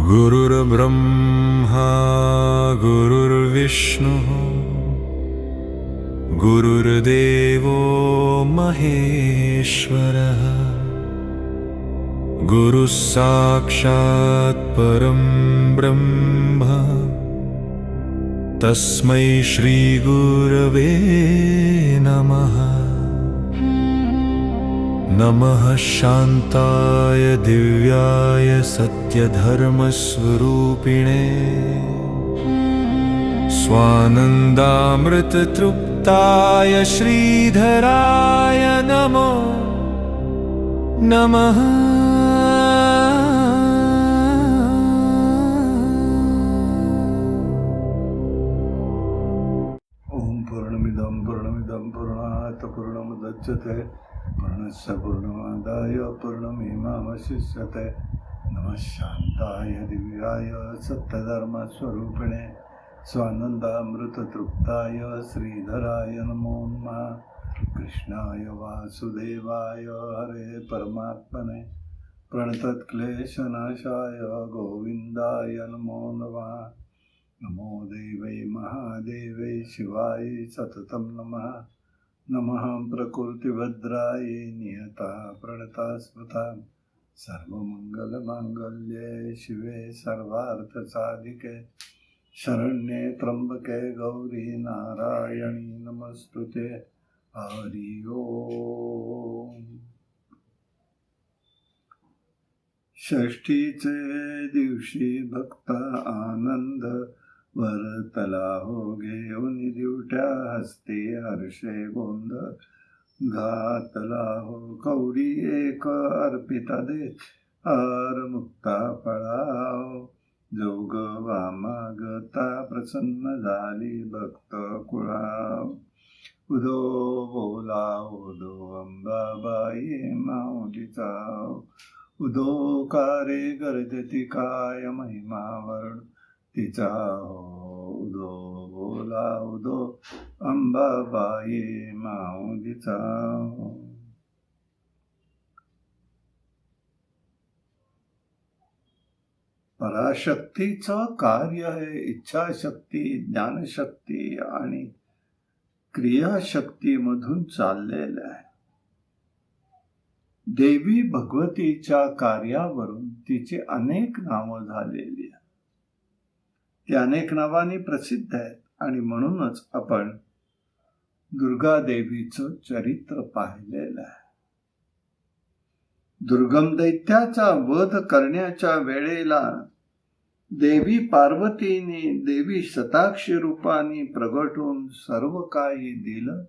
गुरुर्ब्रह्मा गुरुर्विष्णुः गुरुर्देवो महेश्वरः गुरुः साक्षात् परं ब्रह्म तस्मै श्रीगुरवे नमः। नमः शान्ताय दिव्याय सत्यधर्मस्वरूपिणे स्वानन्दामृततृप्ताय श्रीधराय नमो नमः। ओम पूर्णमिदं पूर्णात् पूर्णमुदच्यते पूर्णस्य पूर्णमादाय पूर्णमेवावशिष्यते। नमः शान्ताय दिव्याय सत्यधर्मस्वरूपिणे स्वानन्दामृततृप्ताय श्रीधराय नमो नमः। कृष्णाय वासुदेवाय हरे परमात्मने प्रणतक्लेशनाशाय गोविन्दाय नमो नमः। नमो देवै महादेवै शिवाय सततं नमः। नमः प्रकृतिभद्रायै नियता प्रणता स्मृता सर्वमङ्गलमाङ्गल्ये शिवे सर्वार्थसाधिके शरण्ये त्र्यम्बके गौरी नारायणी नमस्तुते। हरि ओम। षष्ठीचे दिवशी भक्त आनंद वरतला हो घेऊन दिवट्या हस्ते हर्षे गोंधळ घातला हो। कवडी एक अर्पिता दे हर मुक्ता फळाव जोग वामागता प्रसन्न झाली भक्त कुळाव। उदो बोला उदो अंबाबाई माऊलीचा उदो कारे गर्जती काय महिमा वर्ण तिचा हो। उदो बोला उदो अंबाबाई माऊलीचा हो। पराशक्तीचं कार्य आहे इच्छाशक्ती ज्ञानशक्ती आणि क्रियाशक्ती मधून चाललेलं आहे। देवी भगवतीच्या कार्यावरून तिचे अनेक नावं झालेली आहेत। ती अनेक नावांनी प्रसिद्ध आहेत आणि म्हणूनच आपण दुर्गा देवीचं चरित्र पाहिलेलं आहे। दुर्गम दैत्याचा वध करण्याच्या वेळेला देवी पार्वतीने देवी शताक्षी रूपाने प्रगट होऊन सर्व काही दिलं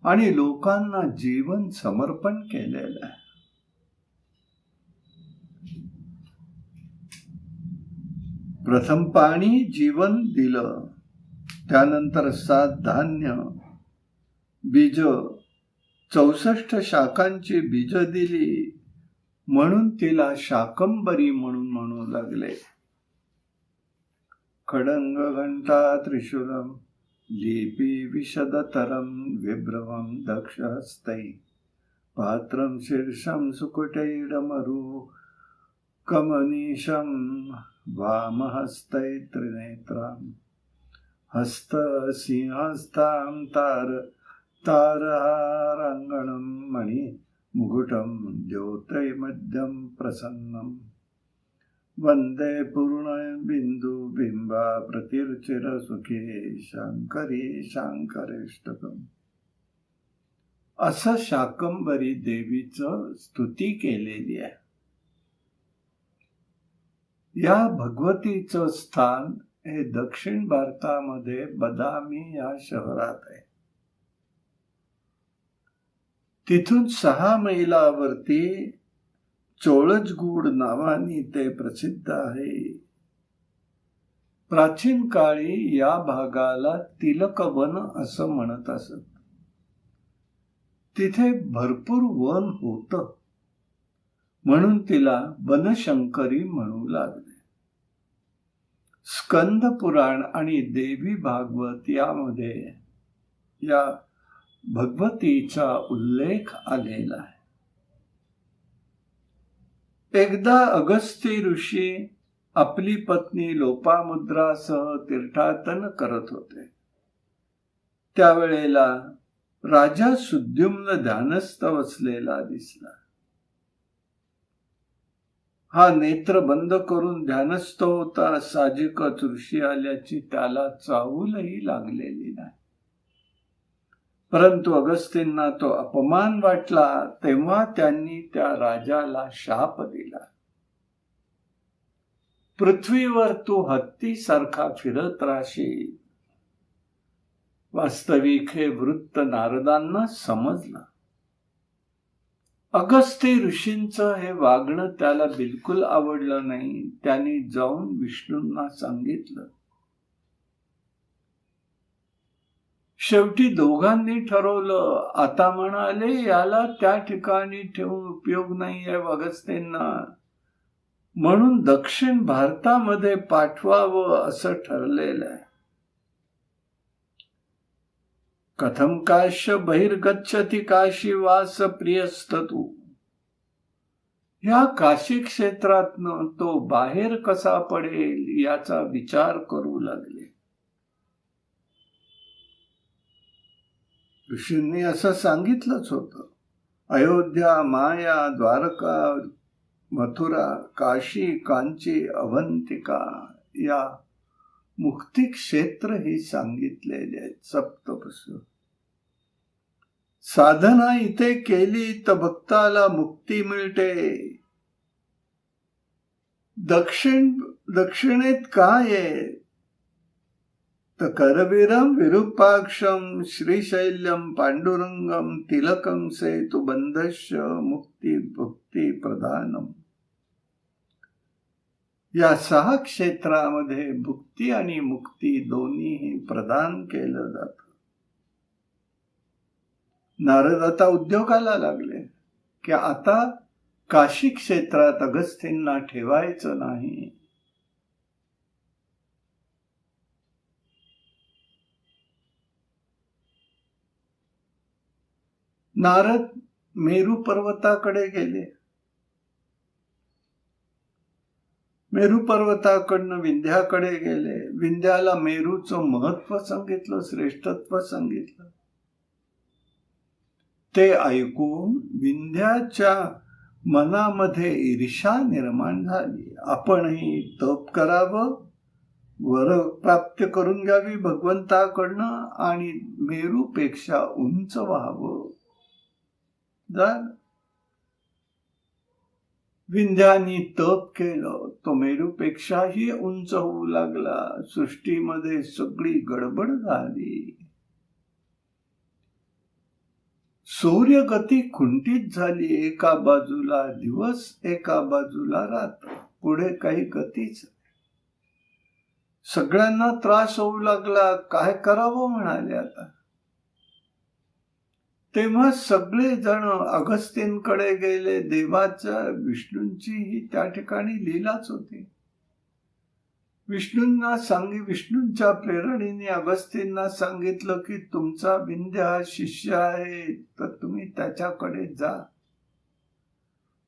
आणि लोकांना जीवन समर्पण केलेलं आहे। प्रथम पाणी जीवन दिलं, त्यानंतर 7 धान्य बीज 64 शाखांची बीज दिली म्हणून तिला शाकंभरी म्हणून म्हणू लागले। खडंग घंटा त्रिशूलम लिपी विशदतरम विभ्रमं दक्षहस्तै पात्रं शीर्षं सुकुटैडमरु कमनीशं वामहस्तै त्रिनेत्रां हस्तसिंहस्तां तारहाराङ्गणं मणि मुकुटं द्योतैमध्यं प्रसन्नं वंदे पूर्णबिंदु बिंबा प्रतिरुचिर सुखे शंकरी शंकरेष्टकम। असं शाकंभरी देवीचं स्तुती केलेली आहे। या भगवतीचं स्थान हे दक्षिण भारतामध्ये बदामी या शहरात आहे। तिथून 6 मैलावरती चोळजगूड नावाने ते प्रसिद्ध आहे। प्राचीन काळी या भागाला तिलकवन असं म्हणत असत। तिथे भरपूर वन होतं म्हणून तिला वनशंकरी म्हणू लागले। स्कंद पुराण आणि देवी भागवत यामध्ये या भगवतीचा उल्लेख आलेला आहे। एकदा अगस्त्य ऋषी आपली पत्नी लोपामुद्रासह तीर्थाटन करत होते. त्यावेळेला राजा सुद्युम्न ध्यानस्थ बसलेला दिसला. हा नेत्र बंद करून ध्यानस्थ होता. साहजिकच ऋषी आल्याची त्याला चाहूलही लागलेली नाही. परंतु अगस्तींना तो अपमान वाटला. तेव्हा त्यांनी त्या राजाला शाप दिला. पृथ्वीवर तू हत्तीसारखा फिरत राहशील. वास्तविक हे वृत्त नारदांना समजलं. अगस्ती ऋषींचं हे वागणं त्याला बिलकुल आवडलं नाही. त्यांनी जाऊन विष्णूंना सांगितलं. शेवटी दोघांनी ठरवलं. आता म्हणाले याला त्या ठिकाणी ठेवून उपयोग नाहीये अगस्तींना, म्हणून दक्षिण भारतामध्ये पाठवावं असं ठरलेलं आहे. कथम काश्य बहिर्गच्छति काशी वास प्रियस्ततु. ह्या काशी क्षेत्रातनं तो बाहेर कसा पडेल याचा विचार करू लागले. ऋषींनी असं सांगितलंच होतं. अयोध्या, माया, द्वारका, मथुरा, काशी, कांची, अवंतिका या मुक्ती क्षेत्र ही सांगितलेले आहेत. सप्तपुरुष साधना इथे केली तर भक्ताला मुक्ती मिळते. दक्षिणेत काय आहे तर करवीरम विरूपाक्षम श्रीशैल्यम पांडुरंगम तिलकम सेतु बंधश्य मुक्ती भक्ती प्रधानम. या 6 क्षेत्रामध्ये भुक्ती आणि मुक्ती दोन्ही प्रदान केलं जातं. नारद आता उद्योगाला लागले की आता काशी क्षेत्रात अगस्तींना ठेवायचं नाही. नारद मेरू पर्वताकडे गेले. मेरू पर्वताकडनं विंध्याकडे गेले. विंध्याला मेरूचं महत्व सांगितलं, श्रेष्ठत्व सांगितलं. ते ऐकून विंध्याच्या मनामध्ये ईर्ष्या निर्माण झाली. आपणही तप करावं, वर प्राप्त करून घ्यावी भगवंताकडनं आणि मेरूपेक्षा उंच व्हावं. विंध्यानी तप केलं. तो मेरूपेक्षाही उंच होऊ लागला. सृष्टीमध्ये सगळी गडबड झाली. सूर्यगती खुंटीत झाली. एका बाजूला दिवस, एका बाजूला रात्र. पुढे काही गतीच. सगळ्यांना त्रास होऊ लागला. काय करावं म्हणाले आता. तेव्हा सगळे जण अगस्तींकडे गेले. देवाच्या विष्णूंची ही त्या ठिकाणी लीलाच होती. विष्णूंच्या प्रेरणेने अगस्तींना सांगितलं की तुमचा विंध्य हा शिष्य आहे, तर तुम्ही त्याच्याकडे जा.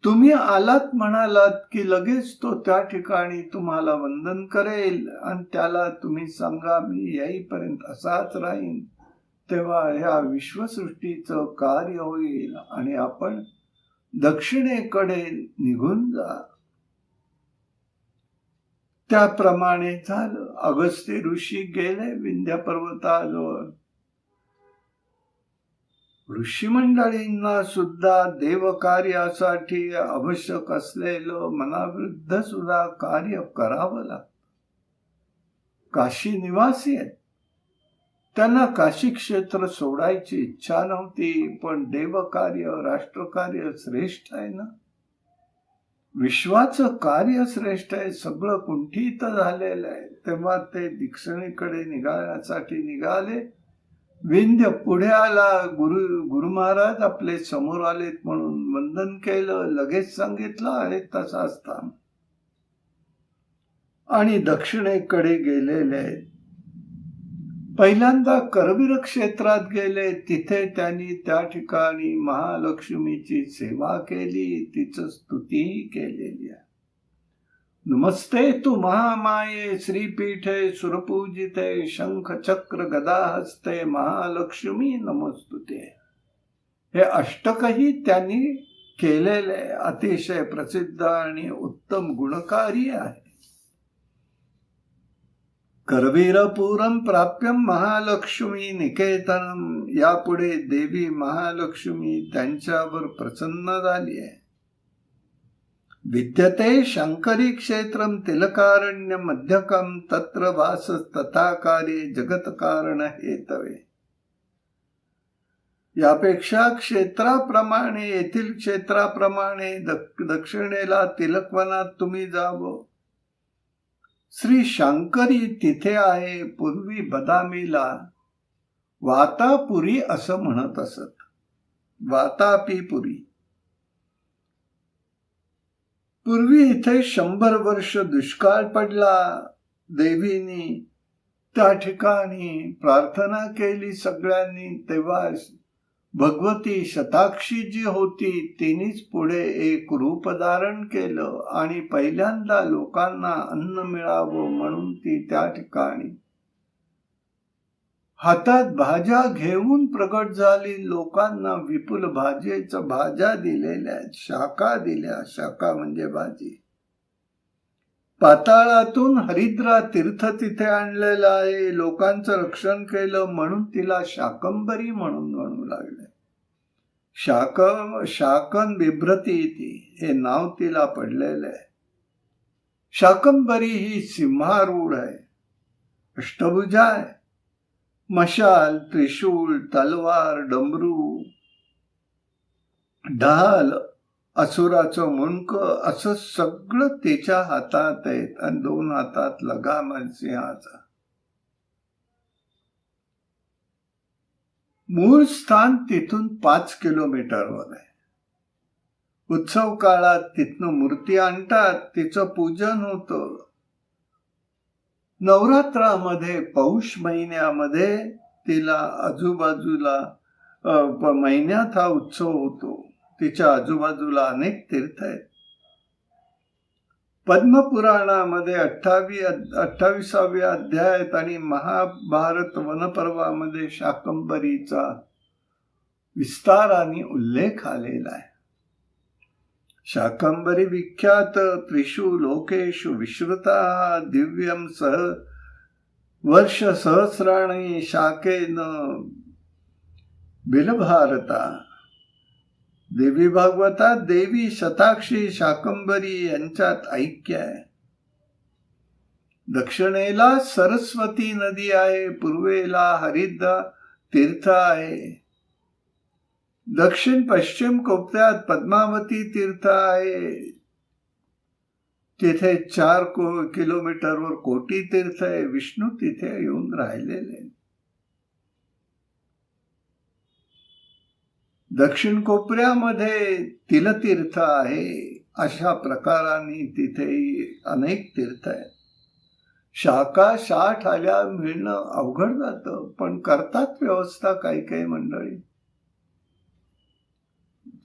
तुम्ही आलात म्हणालात की लगेच तो त्या ठिकाणी तुम्हाला वंदन करेल आणि त्याला तुम्ही सांगा मी येईपर्यंत असाच राहीन. तेव्हा ह्या विश्वसृष्टीचं कार्य होईल आणि आपण दक्षिणेकडे निघून जा. त्याप्रमाणे झालं. अगस्ती ऋषी गेले विंध्य पर्वताजवळ. ऋषी मंडळींना सुद्धा देवकार्यासाठी आवश्यक असलेलं मनाविरुद्ध सुद्धा कार्य करावं लागतं. काशी निवासी आहेत. त्यांना काशी क्षेत्र सोडायची इच्छा नव्हती, पण देवकार्य, राष्ट्रकार्य श्रेष्ठ आहे ना. विश्वाचं कार्य श्रेष्ठ आहे. सगळं कुंठित झालेलं आहे. तेव्हा ते दक्षिणेकडे निघाल्यासाठी निघाले. विंध्य पुढे आला. गुरु महाराज आपले समोर आलेत म्हणून वंदन केलं. लगेच सांगितलं आहे तसाच थांब. आणि दक्षिणेकडे गेलेले आहेत. पहिल्यांदा करवीर क्षेत्रात गेले. तिथे त्यांनी त्या ठिकाणी महालक्ष्मीची सेवा केली. तिचं स्तुतीही केलेली आहे. नमस्ते तु महामाये श्रीपीठे सुरपूजिते शंख चक्र गदा हस्ते महालक्ष्मी नमोस्तुते. हे अष्टकही त्यांनी केलेले अतिशय प्रसिद्ध आणि उत्तम गुणकारी आहे. करवीरपुरम प्राप्यम महालक्ष्मी निकेतनम. यापुढे देवी महालक्ष्मी त्यांच्यावर प्रसन्न झाली आहे. विद्यते शंकरी क्षेत्रम तिलकारण्य मध्यकम तत्र वास तथाकारे जगतकारण हेतवे. यापेक्षा क्षेत्राप्रमाणे येथील क्षेत्राप्रमाणे दक्षिणेला तिलकवनात तुम्ही जावं. श्री शंकरी तिथे आहे. पूर्वी बदामीला वातापुरी असं म्हणत असत. वातापीपुरी. पूर्वी इथे 100 वर्ष दुष्काळ पडला. देवीनी त्या ठिकाणी प्रार्थना केली सगळ्यांनी. तेव्हा भगवती शताक्षी जी होती तिनेच पुढे एक रूप धारण केलं आणि पहिल्यांदा लोकांना अन्न मिळावं म्हणून ती त्या ठिकाणी हातात भाज्या घेऊन प्रगट झाली. लोकांना विपुल भाज्या दिलेल्या, शाखा दिल्या. शाखा म्हणजे भाजी. पाताळातून हरिद्रा तीर्थ तिथे आणलेलं आहे. लोकांचं रक्षण केलं म्हणून तिला शाकंभरी म्हणू लागले. शाकन बिभ्रती ती हे नाव तिला पडलेलं आहे. शाकंभरी ही सिंहारूढ आहे. अष्टभुजा आहे. मशाल, त्रिशूळ, तलवार, डमरू, ढाल, असुराचं मुंडकं असं सगळं तिच्या हातात आहेत. आणि 2 हातात लगाम आहे सिंहाचा. मूळ स्थान तिथून 5 किलोमीटरवर आहे. उत्सव काळात तिथनं मूर्ती आणतात. तिचं पूजन होतं. नवरात्रामध्ये पौष महिन्यामध्ये तिला आजूबाजूला महिन्यात हा उत्सव होतो. तिच्या आजूबाजूला अनेक तीर्थ आहेत. पद्मपुराणामध्ये 28व्या अध्यायात आणि महाभारत वनपर्वामध्ये शाकंभरीचा विस्ताराने उल्लेख आलेला आहे. शाकंभरी विख्यात त्रिषु लोकेषु विश्रुता दिव्यम वर्ष सहस्राणि शाकेन बिलभारता. देवी भागवतात देवी शताक्षी शाकंभरी यांच्यात ऐक्य आहे. दक्षिणेला सरस्वती नदी आहे. पूर्वेला हरिद्रा तीर्थ आहे. दक्षिण पश्चिम कोपऱ्यात पद्मावती तीर्थ आहे. तिथे 4 किलोमीटरवर कोटी तीर्थ आहे. विष्णू तिथे येऊन राहिलेले. दक्षिण कोपऱ्यामध्ये तिलतीर्थ आहे. अशा प्रकाराने तिथे अनेक तीर्थ आहेत. शाखा 60 आल्या मिळणं अवघड जातं, पण करतात व्यवस्था काही मंडळी.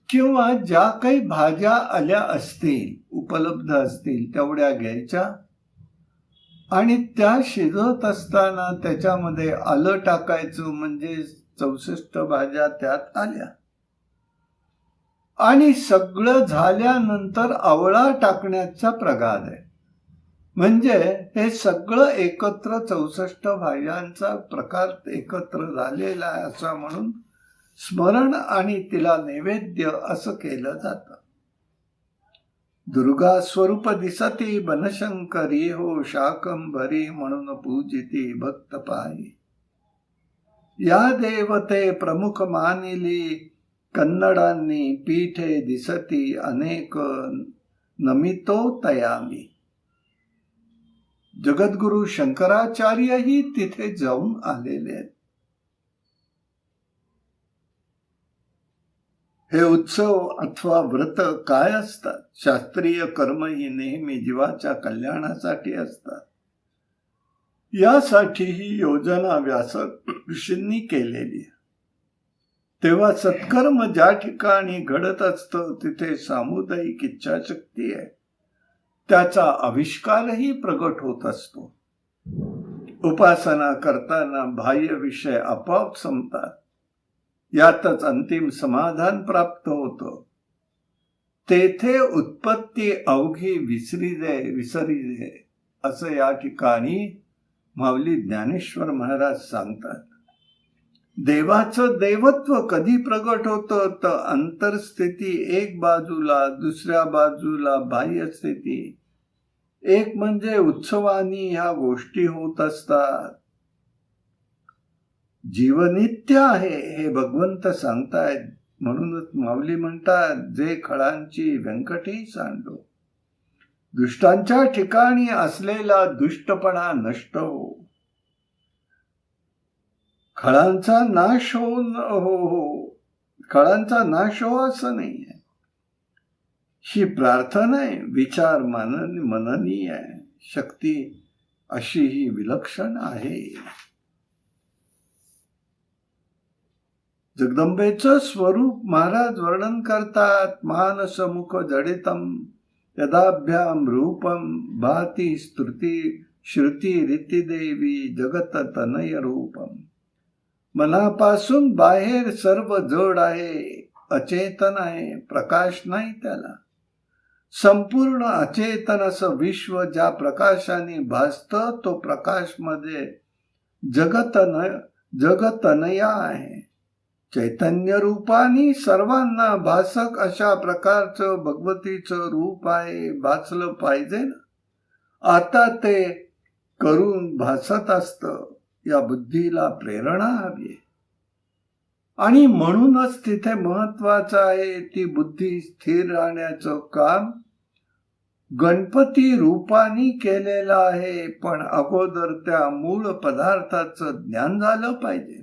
किंवा ज्या काही भाज्या आल्या असतील, उपलब्ध असतील तेवढ्या घ्यायच्या आणि त्या शिजवत असताना त्याच्यामध्ये आलं टाकायचं. म्हणजे 64 भाज्या त्यात आल्या. आणि सगळं झाल्यानंतर आवळा टाकण्याचा प्रघात आहे. म्हणजे हे सगळं एकत्र 64 भाज्यांचा प्रकार एकत्र झालेला आहे असं म्हणून स्मरण आणि तिला नैवेद्य असं केलं जातं. दुर्गा स्वरूप दिसती बनशंकरी हो शाकंभरी म्हणून पूजिती भक्त पायी. या देवते प्रमुख मानिली कन्नडांनी पीठे दिसती अनेक नमितो तयामी. जगद्गुरु शंकराचार्यही तिथे जाऊन आलेले आहेत. हे उत्सव अथवा व्रत काय असतात? शास्त्रीय कर्म ही नेहमी जीवाच्या कल्याणासाठी असतात. यासाठी ही योजना व्यासक ऋषींनी केलेली आहे. तेव्हा सत्कर्म ज्या ठिकाणी घडत असतं तिथे सामुदायिक इच्छाशक्ती आहे. त्याचा आविष्कारही प्रगट होत असतो. उपासना करताना बाह्य विषय आपोआप संपतात. यातच अंतिम समाधान प्राप्त होतं. तेथे उत्पत्ती अवघी विसरी दे असं या ठिकाणी माऊली ज्ञानेश्वर महाराज सांगतात. देवाचं देवत्व कधी प्रगट होतं तर अंतरस्थिती एक बाजूला, दुसऱ्या बाजूला बाह्य स्थिती. एक म्हणजे उत्सवानी ह्या गोष्टी होत असतात. जीवनित्य आहे हे भगवंत सांगतायत. म्हणूनच माऊली म्हणतात, जे खळांची व्यंकटी सांडो. दुष्टांच्या ठिकाणी असलेला दुष्टपणा नष्ट हो. खळांचा नाश खळांचा नाश हो असं नाही आहे. ही प्रार्थना आहे. विचार मननीय आहे. शक्ती अशी ही विलक्षण आहे. जगदंबेचं स्वरूप महाराज वर्णन करतात. मानसमुख जडितम यदाभ्याम रूपम भाती स्तुती श्रुती रीती देवी जगत तनय रूपम. मनापासून बाहेर सर्व जड आहे, अचेतन आहे, प्रकाश नाही त्याला. संपूर्ण अचेतन असं विश्व ज्या प्रकाशाने भासतं तो प्रकाश मध्ये जगतनया आहे. चैतन्य रूपाने सर्वांना भासक अशा प्रकारचं भगवतीचं रूप आहे. भासलं पाहिजे ना. आता ते करून भासत असतं. या बुद्धीला प्रेरणा हवी. आणि म्हणूनच तिथे महत्वाचं आहे ती बुद्धी स्थिर राहण्याचं काम गणपती रूपाने केलेलं आहे. पण अगोदर त्या मूळ पदार्थाचं ज्ञान झालं पाहिजे.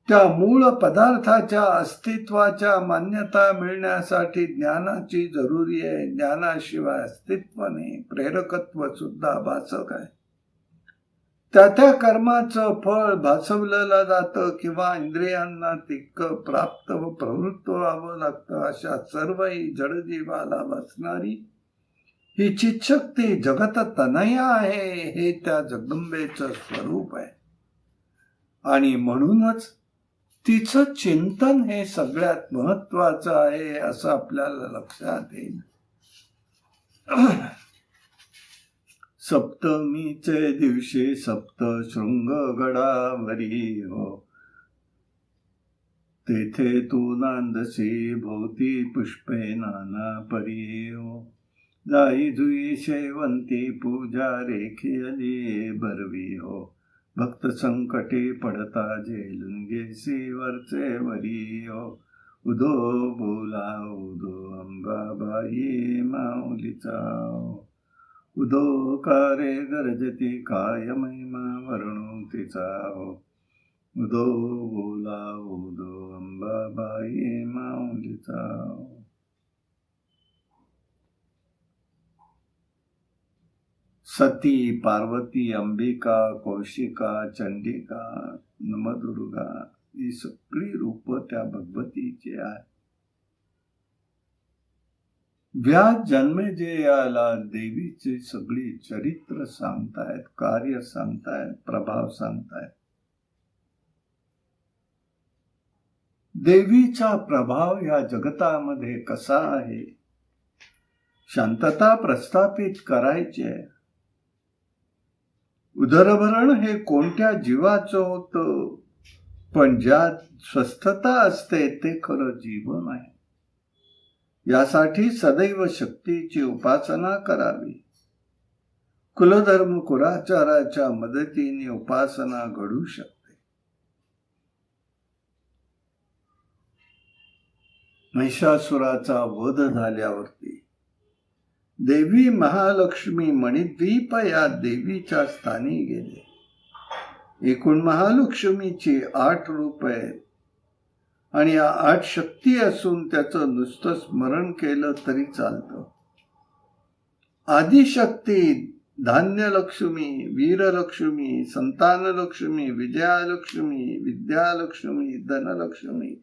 त्या मूळ पदार्थाच्या अस्तित्वाच्या मान्यता मिळण्यासाठी ज्ञानाची जरुरी आहे. ज्ञानाशिवाय अस्तित्व नाही. प्रेरकत्व सुद्धा भासक आहे. त्या कर्माचं फळ भासवलं जातं किंवा इंद्रियांना तितकं प्राप्त व प्रवृत्त व्हावं लागतं. अशा सर्वही जडजीवाला भासणारी ही चित्शक्ती जगत तनया आहे. हे त्या जगदंबेचं स्वरूप आहे. आणि म्हणूनच तिचं चिंतन हे सगळ्यात महत्वाचं आहे असं आपल्याला लक्षात येईल. सप्तमीचे दिवशी सप्त शृंग गडावरी हो. तेथे तू नांदसी भोवती पुष्पे नाना परी हो. जाई जुई शेवंती पूजा रेखियली बरवी हो. भक्त संकटे पडता झेलून घेसी वरचे वरी हो. उदो बोला उदो अंबाबाई माऊलीचा हो. उदो कारे गरजती काय महिमा वर्णू तिचा हो. उदो बोला उदो अंबाबाई माऊलीचा हो. सती, पार्वती, अंबिका, कौशिका, चंडिका, नमदुर्गा ही सगळी रूप त्या भगवतीची आहे. व्यास जन्मे जे याला देवीचे सगळी चरित्र सांगतायत, कार्य सांगतायत, प्रभाव सांगतायत. देवीचा प्रभाव या जगतामध्ये कसा आहे. शांतता प्रस्थापित करायची आहे. उदरभरण हे कोणत्या जीवाचं होतं, पण ज्यात स्वस्थता असते ते खरं जीवन आहे. यासाठी सदैव शक्तीची उपासना करावी. कुलधर्म कुलाचाराच्या मदतीने उपासना घडू शकते. महिषासुराचा वध झाल्यावरती देवी महालक्ष्मी मणिद्वीप या देवीच्या स्थानी गेले. एकूण महालक्ष्मीची 8 रूप आहेत आणि या 8 शक्ती असून त्याचं नुसतं स्मरण केलं तरी चालतं. आदिशक्ती धान्यलक्ष्मी, वीरलक्ष्मी, संतानलक्ष्मी, विजयालक्ष्मी, विद्यालक्ष्मी, धनलक्ष्मी,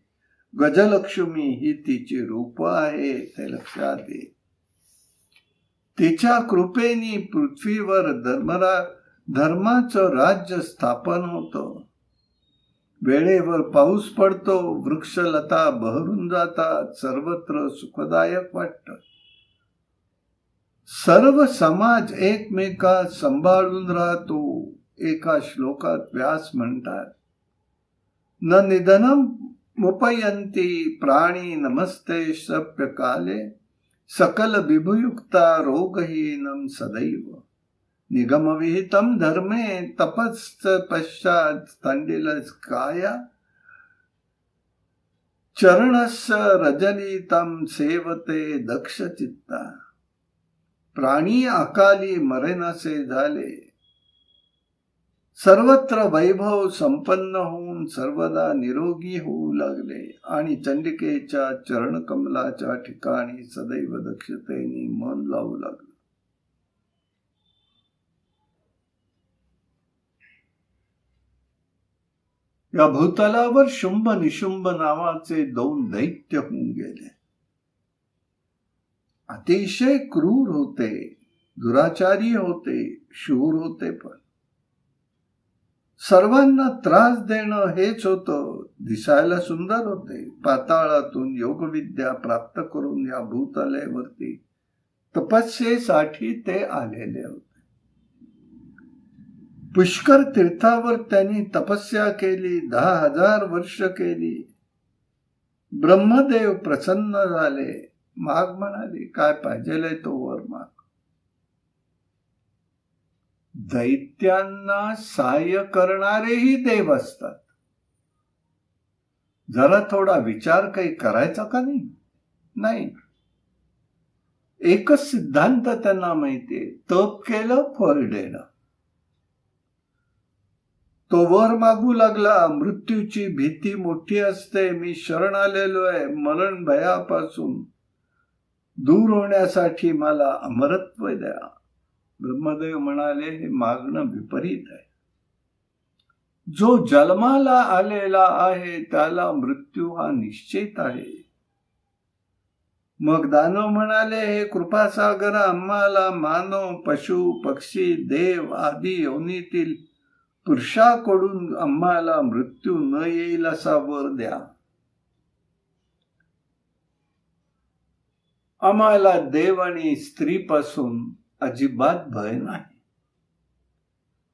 गजलक्ष्मी ही तिची रूप आहे. ते लक्षात येईल. तिच्या कृपेने पृथ्वीवर धर्माचं राज्य स्थापन होतं. वेळेवर पाऊस पडतो, वृक्षलता बहरून जातात, सर्वत्र सुखदायक वाटतं. सर्व समाज एकमेकात सांभाळून राहतो. एका श्लोकात व्यास म्हणतात, न निधनम मुपयंती प्राणी नमस्ते सप्य काले सकल विभुयुक्ता रोगहीनम सदैव निगमविहितम धर्मे तपस् पश्चात तंडिलस काया चरणस रजनीतम सेवते दक्ष चित्ता. प्राणी अकाली मरेनासे झाले. सर्वत्र वैभव संपन्न होऊन सर्वदा निरोगी होऊ लागले आणि चंडिकेच्या चरणकमलाच्या ठिकाणी सदैव दक्षतेने मन लावू लागले. या भूतलावर शुंभ निशुंभ नावाचे 2 दैत्य होऊन गेले. अतिशय क्रूर होते, दुराचारी होते, शूर होते. पण सर्वांना त्रास देणं हेच होतं. दिसायला सुंदर होते. पाताळातून योगविद्या प्राप्त करून या भूतलावरती तपस्येसाठी ते आलेले होते. पुष्कर तीर्थावर त्यांनी तपस्या केली. 10,000 वर्ष केली. ब्रह्मदेव प्रसन्न झाले. माग म्हणाले, काय पाहिजे तो वर माग. दैत्यांना सहाय्य करणारेही देव असतात. जरा थोडा विचार काही करायचा का नाही. एकच सिद्धांत त्यांना माहितीये, तप केलं फळ देणं. तो वर मागू लागला. मृत्यूची भीती मोठी असते. मी शरण आलेलो आहे. मरण भयापासून दूर होण्यासाठी मला अमरत्व द्या. ब्रह्मदेव म्हणाले, हे मागणं विपरीत आहे. जो जन्माला आलेला आहे त्याला मृत्यू हा निश्चित आहे. मग दानव म्हणाले, हे कृपासागर, आम्हाला मानव, पशु, पक्षी, देव आदी योनीतील पुरुषाकडून आम्हाला मृत्यू न येईल असा वर द्या. आम्हाला देव आणि स्त्रीपासून अजिबात भय नाही.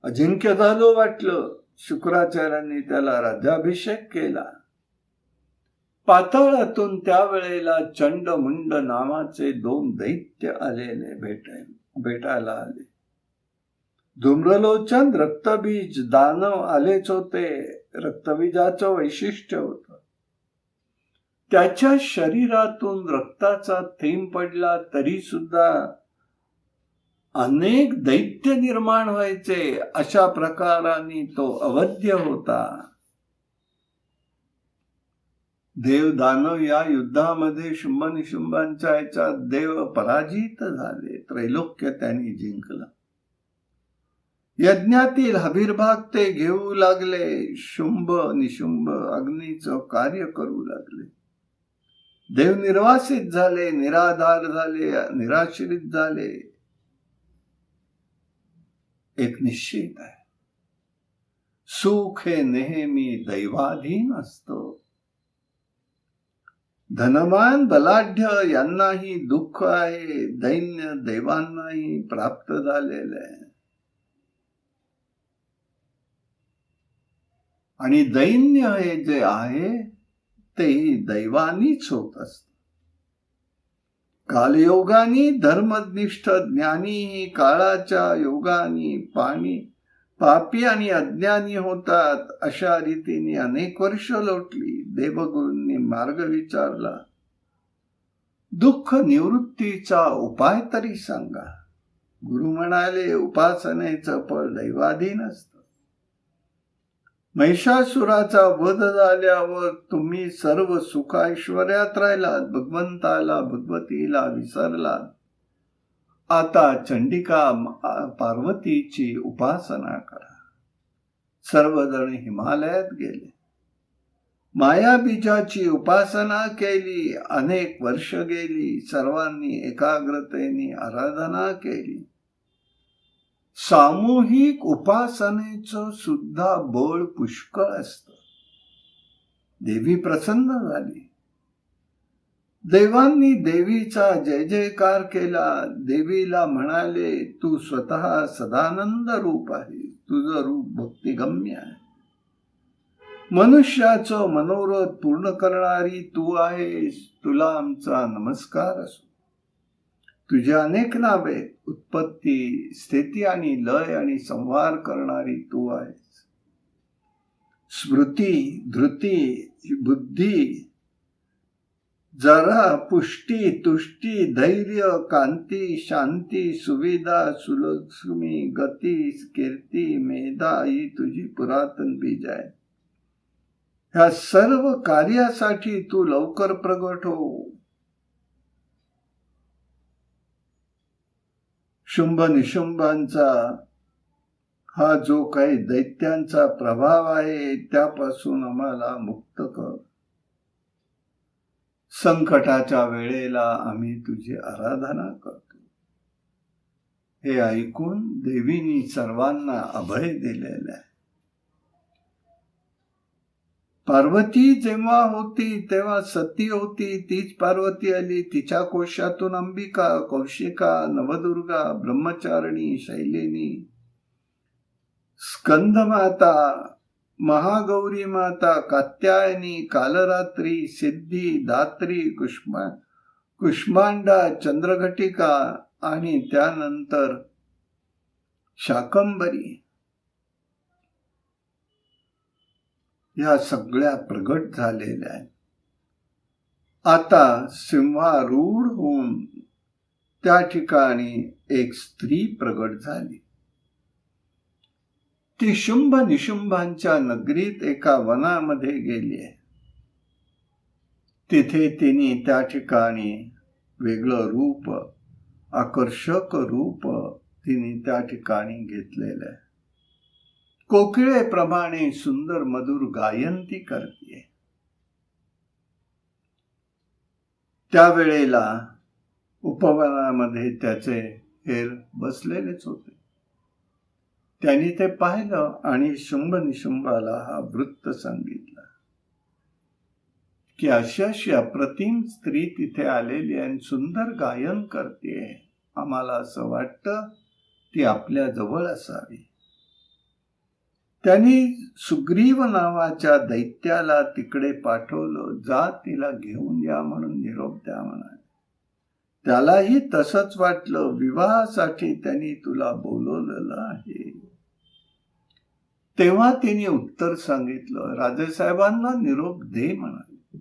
अजिंक्य झालो वाटलं. शुक्राचार्यांनी त्याला राज्याभिषेक केला. पाताळातून त्यावेळेला चंडमुंड नावाचे 2 दैत्य आलेले भेटायला आले. धूम्रलोचन, रक्तबीज दानव आलेच होते. रक्तबीजाचं वैशिष्ट्य होतं, त्याच्या शरीरातून रक्ताचा थेंब पडला तरी सुद्धा अनेक दैत्य निर्माण व्हायचे. अशा प्रकाराने तो अवध्य होता. देव दानव या युद्धामध्ये शुंभ निशुंभांच्या ह्याच्यात देव पराजित झाले. त्रैलोक्य त्यांनी जिंकलं. यज्ञातील हविर्भाग ते घेऊ लागले. शुंभ निशुंभ अग्नीचं कार्य करू लागले. देव निर्वासित झाले, निराधार झाले, निराश्रित झाले. एक निश्चित आहे, सुख हे नेहमी दैवाधीन असतं. धनवान बलाढ्य यांनाही दुःख आहे. दैन्य देवांनाही प्राप्त झालेलं आहे. आणि दैन्य हे जे आहे तेही दैवानीच होत असत. कालयोगानी धर्मनिष्ठ ज्ञानी काळाच्या योगानी पापी आणि अज्ञानी होतात. अशा रीतीने अनेक वर्ष लोटली. देवगुरूंनी मार्ग विचारला. दुःख निवृत्तीचा उपाय तरी सांगा. गुरु म्हणाले, उपासनेचं फळ दैवाधीन असतं. महिषासुराचा वध झाल्यावर तुम्ही सर्व सुख ऐश्वर्यात राहिलात. भगवंताला भगवतीला विसरलात. आता चंडिका पार्वतीची उपासना करा. सर्वजण हिमालयात गेले. मायाबीजाची उपासना केली. अनेक वर्ष गेली. सर्वांनी एकाग्रतेने आराधना केली. सामूहिक उपासनेचं सुद्धा बळ पुष्कळ असतं. देवी प्रसन्न झाली. देवांनी देवीचा जय जयकार केला. देवीला म्हणाले, तू स्वतः सदानंद रूप आहे. तुझं रूप भक्तिगम्य आहे. मनुष्याचं मनोरथ पूर्ण करणारी तू आहेस. तुला आमचा नमस्कार असो. तुझी अनेक नावे, उत्पत्ती, स्थिती आणि लय आणि संहार करणारी तू आहेस. स्मृती, धृती, बुद्धी, जरा, पुष्टी, तुष्टी, धैर्य, कांती, शांती, सुविधा, सुलक्ष्मी, गती, कीर्ती, मेधा ही तुझी पुरातन बीज आहे. ह्या सर्व कार्यासाठी तू लवकर प्रगट हो. शुंभ निशुंभांचा हा जो काही दैत्यांचा प्रभाव आहे त्यापासून आम्हाला मुक्त कर. संकटाच्या वेळेला आम्ही तुझी आराधना करतो. हे ऐकून देवीने सर्वांना अभय दिलेले आहे. पार्वती जेव्हा होती तेव्हा सती होती. तीच पार्वती आली. तिच्या कोशातून अंबिका, कौशिका, नवदुर्गा, ब्रह्मचारिणी, शैलिनी, स्कंदमाता, महागौरी माता, कात्यायनी, कालरात्री, सिद्धी, दात्री, कुष्मांडा, चंद्रघटिका आणि त्यानंतर शाकंभरी या सगळ्या प्रगट झालेल्या आहेत. आता सिंहारूढ होऊन त्या ठिकाणी एक स्त्री प्रगट झाली. ती शुंभ निशुंभांच्या नगरीत एका वनामध्ये गेली आहे. तिथे तिने त्या ठिकाणी वेगळं रूप, आकर्षक रूप तिने त्या ठिकाणी घेतलेलं आहे. कोकिळेप्रमाणे सुंदर मधुर गायन ती करते. त्यावेळेला उपवनामध्ये त्याचे हेर बसलेलेच होते. त्यांनी ते पाहिलं आणि शुंभ निशुंभाला हा वृत्त सांगितला की अशी अशी अप्रतिम स्त्री तिथे आलेली आहे, सुंदर गायन करते. आम्हाला असं वाटतं ती आपल्या जवळ असावी. त्यांनी सुग्रीव नावाच्या दैत्याला तिकडे पाठवलं. जा तिला घेऊन या म्हणून निरोप द्या म्हणाले. त्यालाही तसंच वाटलं. विवाहासाठी त्यांनी तुला बोलवलेलं आहे. तेव्हा तिने उत्तर सांगितलं, राजेसाहेबांना निरोप दे म्हणाले.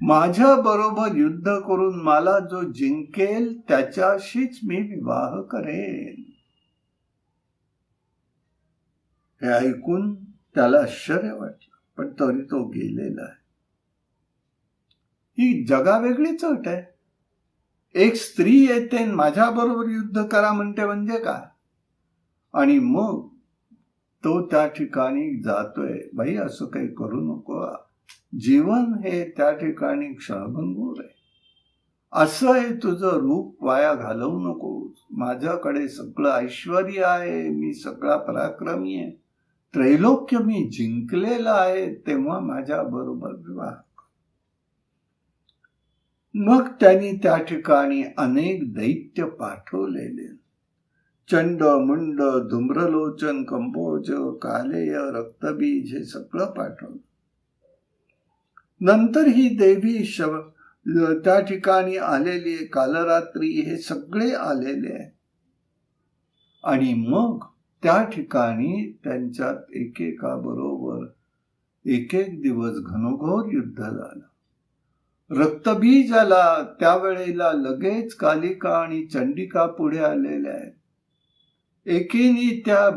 माझ्या बरोबर युद्ध करून मला जो जिंकेल त्याच्याशीच मी विवाह करेन. हे ऐकून त्याला आश्चर्य वाटलं, पण तरी तो गेलेला आहे. ही जगावेगळीच अट आहे. एक स्त्री येते माझ्या बरोबर युद्ध करा म्हणते म्हणजे काय? आणि मग तो त्या ठिकाणी जातोय. बाई असं काही करू नको. जीवन हे त्या ठिकाणी क्षणभंगूर आहे. असं आहे तुझं रूप वाया घालवू नकोस. माझ्याकडे सगळं ऐश्वर्य आहे. मी सगळा पराक्रमी आहे. त्रैलोक्य मी जिंकलेला आहे. तेव्हा माझ्या बरोबर विवाह. मग त्यांनी त्या ठिकाणी अनेक दैत्य पाठवलेले. चंड, मुंड, धूम्रलोचन, कंबोज, कालेय, रक्तबीज हे सगळं पाठवलं. नंतर ही देवी त्या ठिकाणी आलेली, कालरात्री हे सगळे आलेले आहे. आणि मग त्या ठिकाणी त्यांच्यात एकेका बरोबर एक एक दिवस घनघोर युद्ध झालं. रक्तबीज आला. त्यावेळेला लगेच कालिका आणि चंडिका पुढे आलेल्या आहेत. एकीने त्या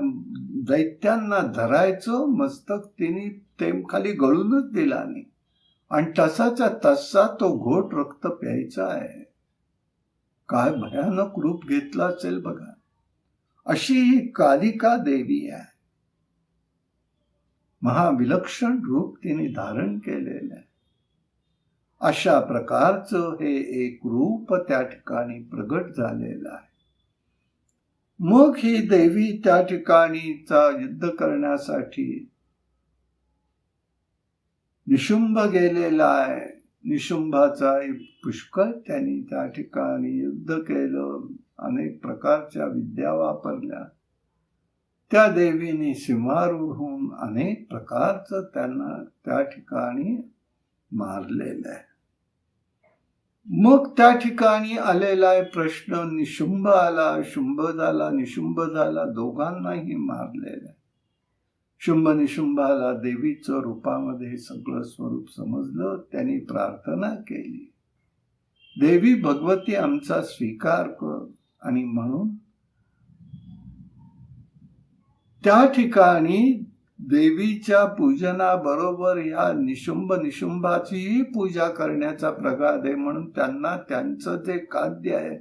दैत्यांना धरायचं मस्तक तिने ते खाली गळूनच दिला नाही आणि तसाच्या तसा तो घोट रक्त प्यायचा आहे. काय भयानक रूप घेतलं असेल बघा. अशी ही कालिका देवी आहे. महाविलक्षण रूप तिने धारण केलेलं आहे. अशा प्रकारचं हे एक रूप त्या ठिकाणी प्रगट झालेलं आहे. मग ही देवी त्या ठिकाणीचा युद्ध करण्यासाठी निशुंभ गेलेला आहे. निशुंभाचा पुष्कळ त्यांनी त्या ठिकाणी युद्ध केलं, अनेक प्रकारच्या विद्या वापरल्या. त्या देवीने सिंहारूढ होऊन अनेक प्रकारचं त्यांना त्या ठिकाणी मारलेलं आहे. मग त्या ठिकाणी आलेला आहे प्रश्न, निशुंभ आला, शुंभ झाला, निशुंभ झाला, दोघांनाही मारलेलं आहे. शुंभ निशुंभाला देवीचं रूपामध्ये हे सगळं स्वरूप समजलं. त्यांनी प्रार्थना केली, देवी भगवती आमचा स्वीकार कर. आणि म्हणून त्या ठिकाणी देवीच्या पूजनाबरोबर या निशुंभ निशुंभाचीही पूजा करण्याचा प्रघात आहे. म्हणून त्यांना त्यांचं जे खाद्य आहे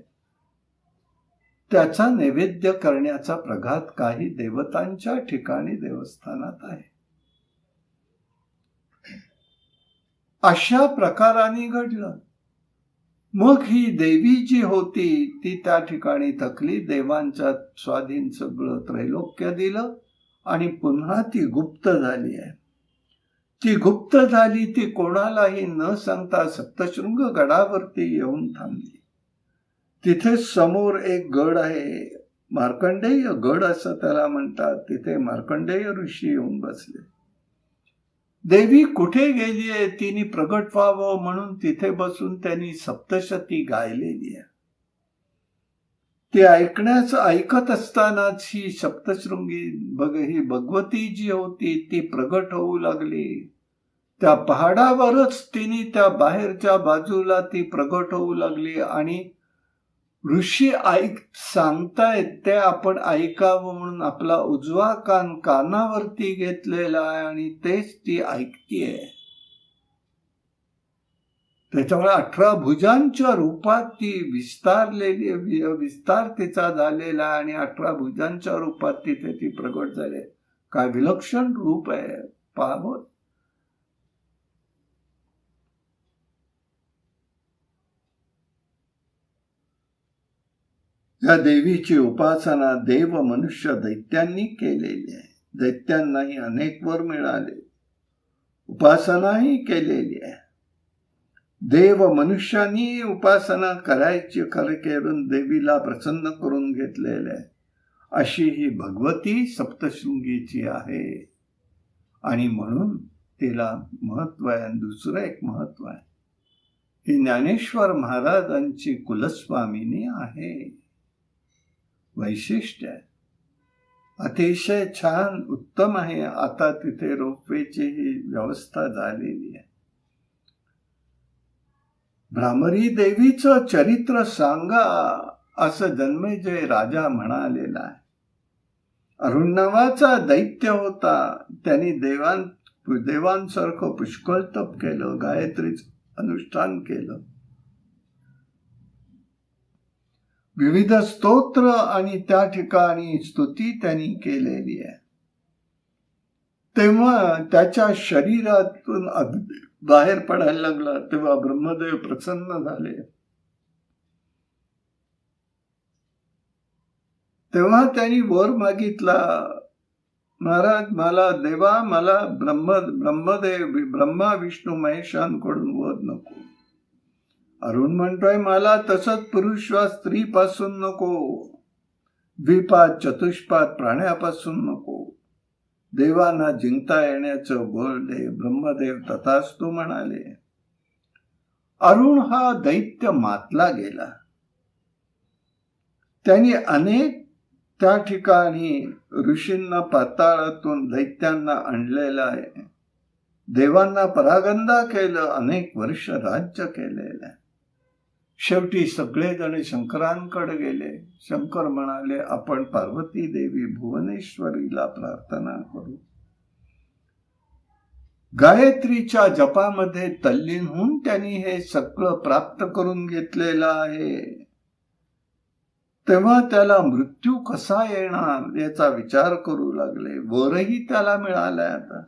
त्याचा नैवेद्य करण्याचा प्रघात काही देवतांच्या ठिकाणी देवस्थानात आहे. अशा प्रकाराने घडलं. मग ही देवी जी होती ती त्या ठिकाणी थकली. देवांच्या स्वाधीन सगळं त्रैलोक्य दिलं आणि पुन्हा ती गुप्त झाली आहे. ती गुप्त झाली, ती कोणालाही न सांगता सप्तशृंग गडावरती येऊन थांबली. तिथे समोर एक गड आहे, मार्कंडेय गड असं त्याला म्हणतात. तिथे मार्कंडेय ऋषी येऊन बसले. देवी कुठे गेली आहे, तिने प्रगट व्हावं म्हणून तिथे बसून त्यांनी सप्तशती गायलेली आहे. ते ऐकत असतानाच ही सप्तशृंगी ही भगवती जी होती ती प्रगट होऊ लागली. त्या पहाडावरच तिने त्या बाहेरच्या बाजूला ती प्रगट होऊ लागली आणि ऋषी सांगतायत ते आपण ऐकावं म्हणून आपला उजवा कान कानावरती घेतलेला आहे आणि तेच ती ऐकतीये. त्याच्यामुळे 18 भुजांच्या रूपात ती विस्तार तिचा झालेला आहे आणि 18 भुजांच्या रूपात तिथे ती प्रगट झाली. काय विलक्षण रूप आहे पाहावं. या देवीची उपासना देव मनुष्य दैत्यांनी केलेली आहे. दैत्यांनाही अनेक वर मिळाले, उपासनाही केलेली आहे. देव मनुष्यांनी उपासना करायची करून देवीला प्रसन्न करून घेतलेले आहे. अशी ही भगवती सप्तशृंगीची आहे आणि म्हणून तिला महत्व आहे. दुसरं एक महत्व आहे, ही ज्ञानेश्वर महाराजांची कुलस्वामिनी आहे. वैशिष्ट्य आहे, अतिशय छान उत्तम आहे. आता तिथे रोपवेची ही व्यवस्था झालेली आहे. भ्रामरी देवीचं चरित्र सांगा असं जन्मेजय राजा म्हणालेला आहे. अरुण नावाचा दैत्य होता. त्यांनी देवांसारखं पुष्कळ तप केलं, गायत्रीचं अनुष्ठान केलं, विविध स्तोत्र आणि त्या ठिकाणी स्तुती त्यांनी केलेली आहे. तेव्हा त्याच्या शरीरातून बाहेर पडायला लागला. तेव्हा ब्रह्मदेव प्रसन्न झाले. तेव्हा त्यांनी वर मागितला, महाराज मला ब्रह्मा विष्णू महेशांकडून वर नको. अरुण म्हणतोय मला तसंच पुरुष वा स्त्री पासून नको, द्विपाद चतुष्पाद प्राण्यापासून नको. देवांना जिंकता येण्याचं बळ दे. ब्रह्मदेव तथास्तु म्हणाले. अरुण हा दैत्य मातला गेला. त्यांनी अनेक त्या ठिकाणी ऋषींना पाताळातून दैत्यांना आणलेलं आहे. देवांना परागंदा केलं, अनेक वर्ष राज्य केलेलं आहे. शेवटी सगळेजण शंकरांकडे गेले. शंकर म्हणाले आपण पार्वती देवी भुवनेश्वरीला प्रार्थना करू. गायत्रीच्या जपामध्ये तल्लीन होऊन त्यांनी हे सगळं प्राप्त करून घेतलेलं आहे. तेव्हा त्याला मृत्यू कसा येणार याचा विचार करू लागले. वरही त्याला मिळालाय. आता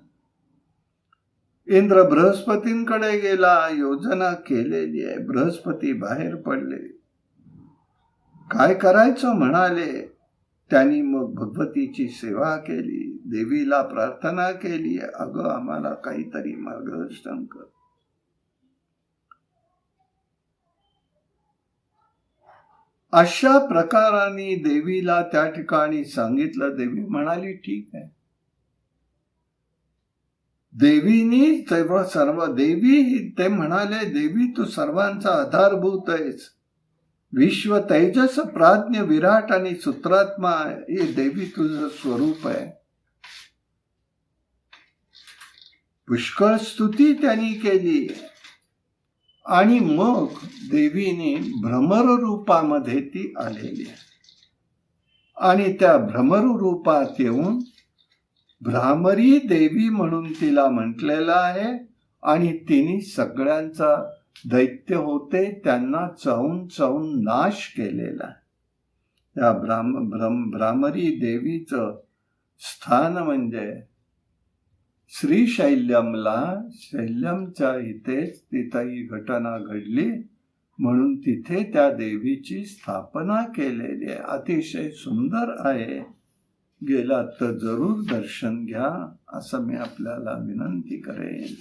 इंद्र बृहस्पतींकडे गेला, योजना केलेली आहे. बृहस्पती बाहेर पडले, काय करायचं म्हणाले. त्यांनी मग भगवतीची सेवा केली, देवीला प्रार्थना केली, अगं आम्हाला काहीतरी मार्गदर्शन कर. अशा प्रकाराने देवीला त्या ठिकाणी सांगितलं. देवी म्हणाली ठीक आहे. देवीनी तेव्हा सर्व देवी ते म्हणाले, देवी तू सर्वांचा आधारभूत आहेस. विश्व तेजस प्राज्ञ विराट आणि सूत्रात्मा हे देवी तुझं स्वरूप आहे. पुष्कळ स्तुती त्यांनी केली आणि मग देवीने भ्रमर रूपामध्ये ती आलेली आहे. आणि त्या भ्रमर रूपात येऊन भ्रामरी देवी म्हणून तिला म्हटलेलं आहे. आणि तिने सगळ्यांचा दैत्य होते त्यांना चावून चावून नाश केलेला. त्या भ्रामरी देवीचं स्थान म्हणजे श्रीशैल्यमला, शैल्यमच्या इथेच तिथं ही घटना घडली म्हणून तिथे त्या देवीची स्थापना केलेली आहे. अतिशय सुंदर आहे. गेलात तर जरूर दर्शन घ्या असं मी आपल्याला विनंती करेन.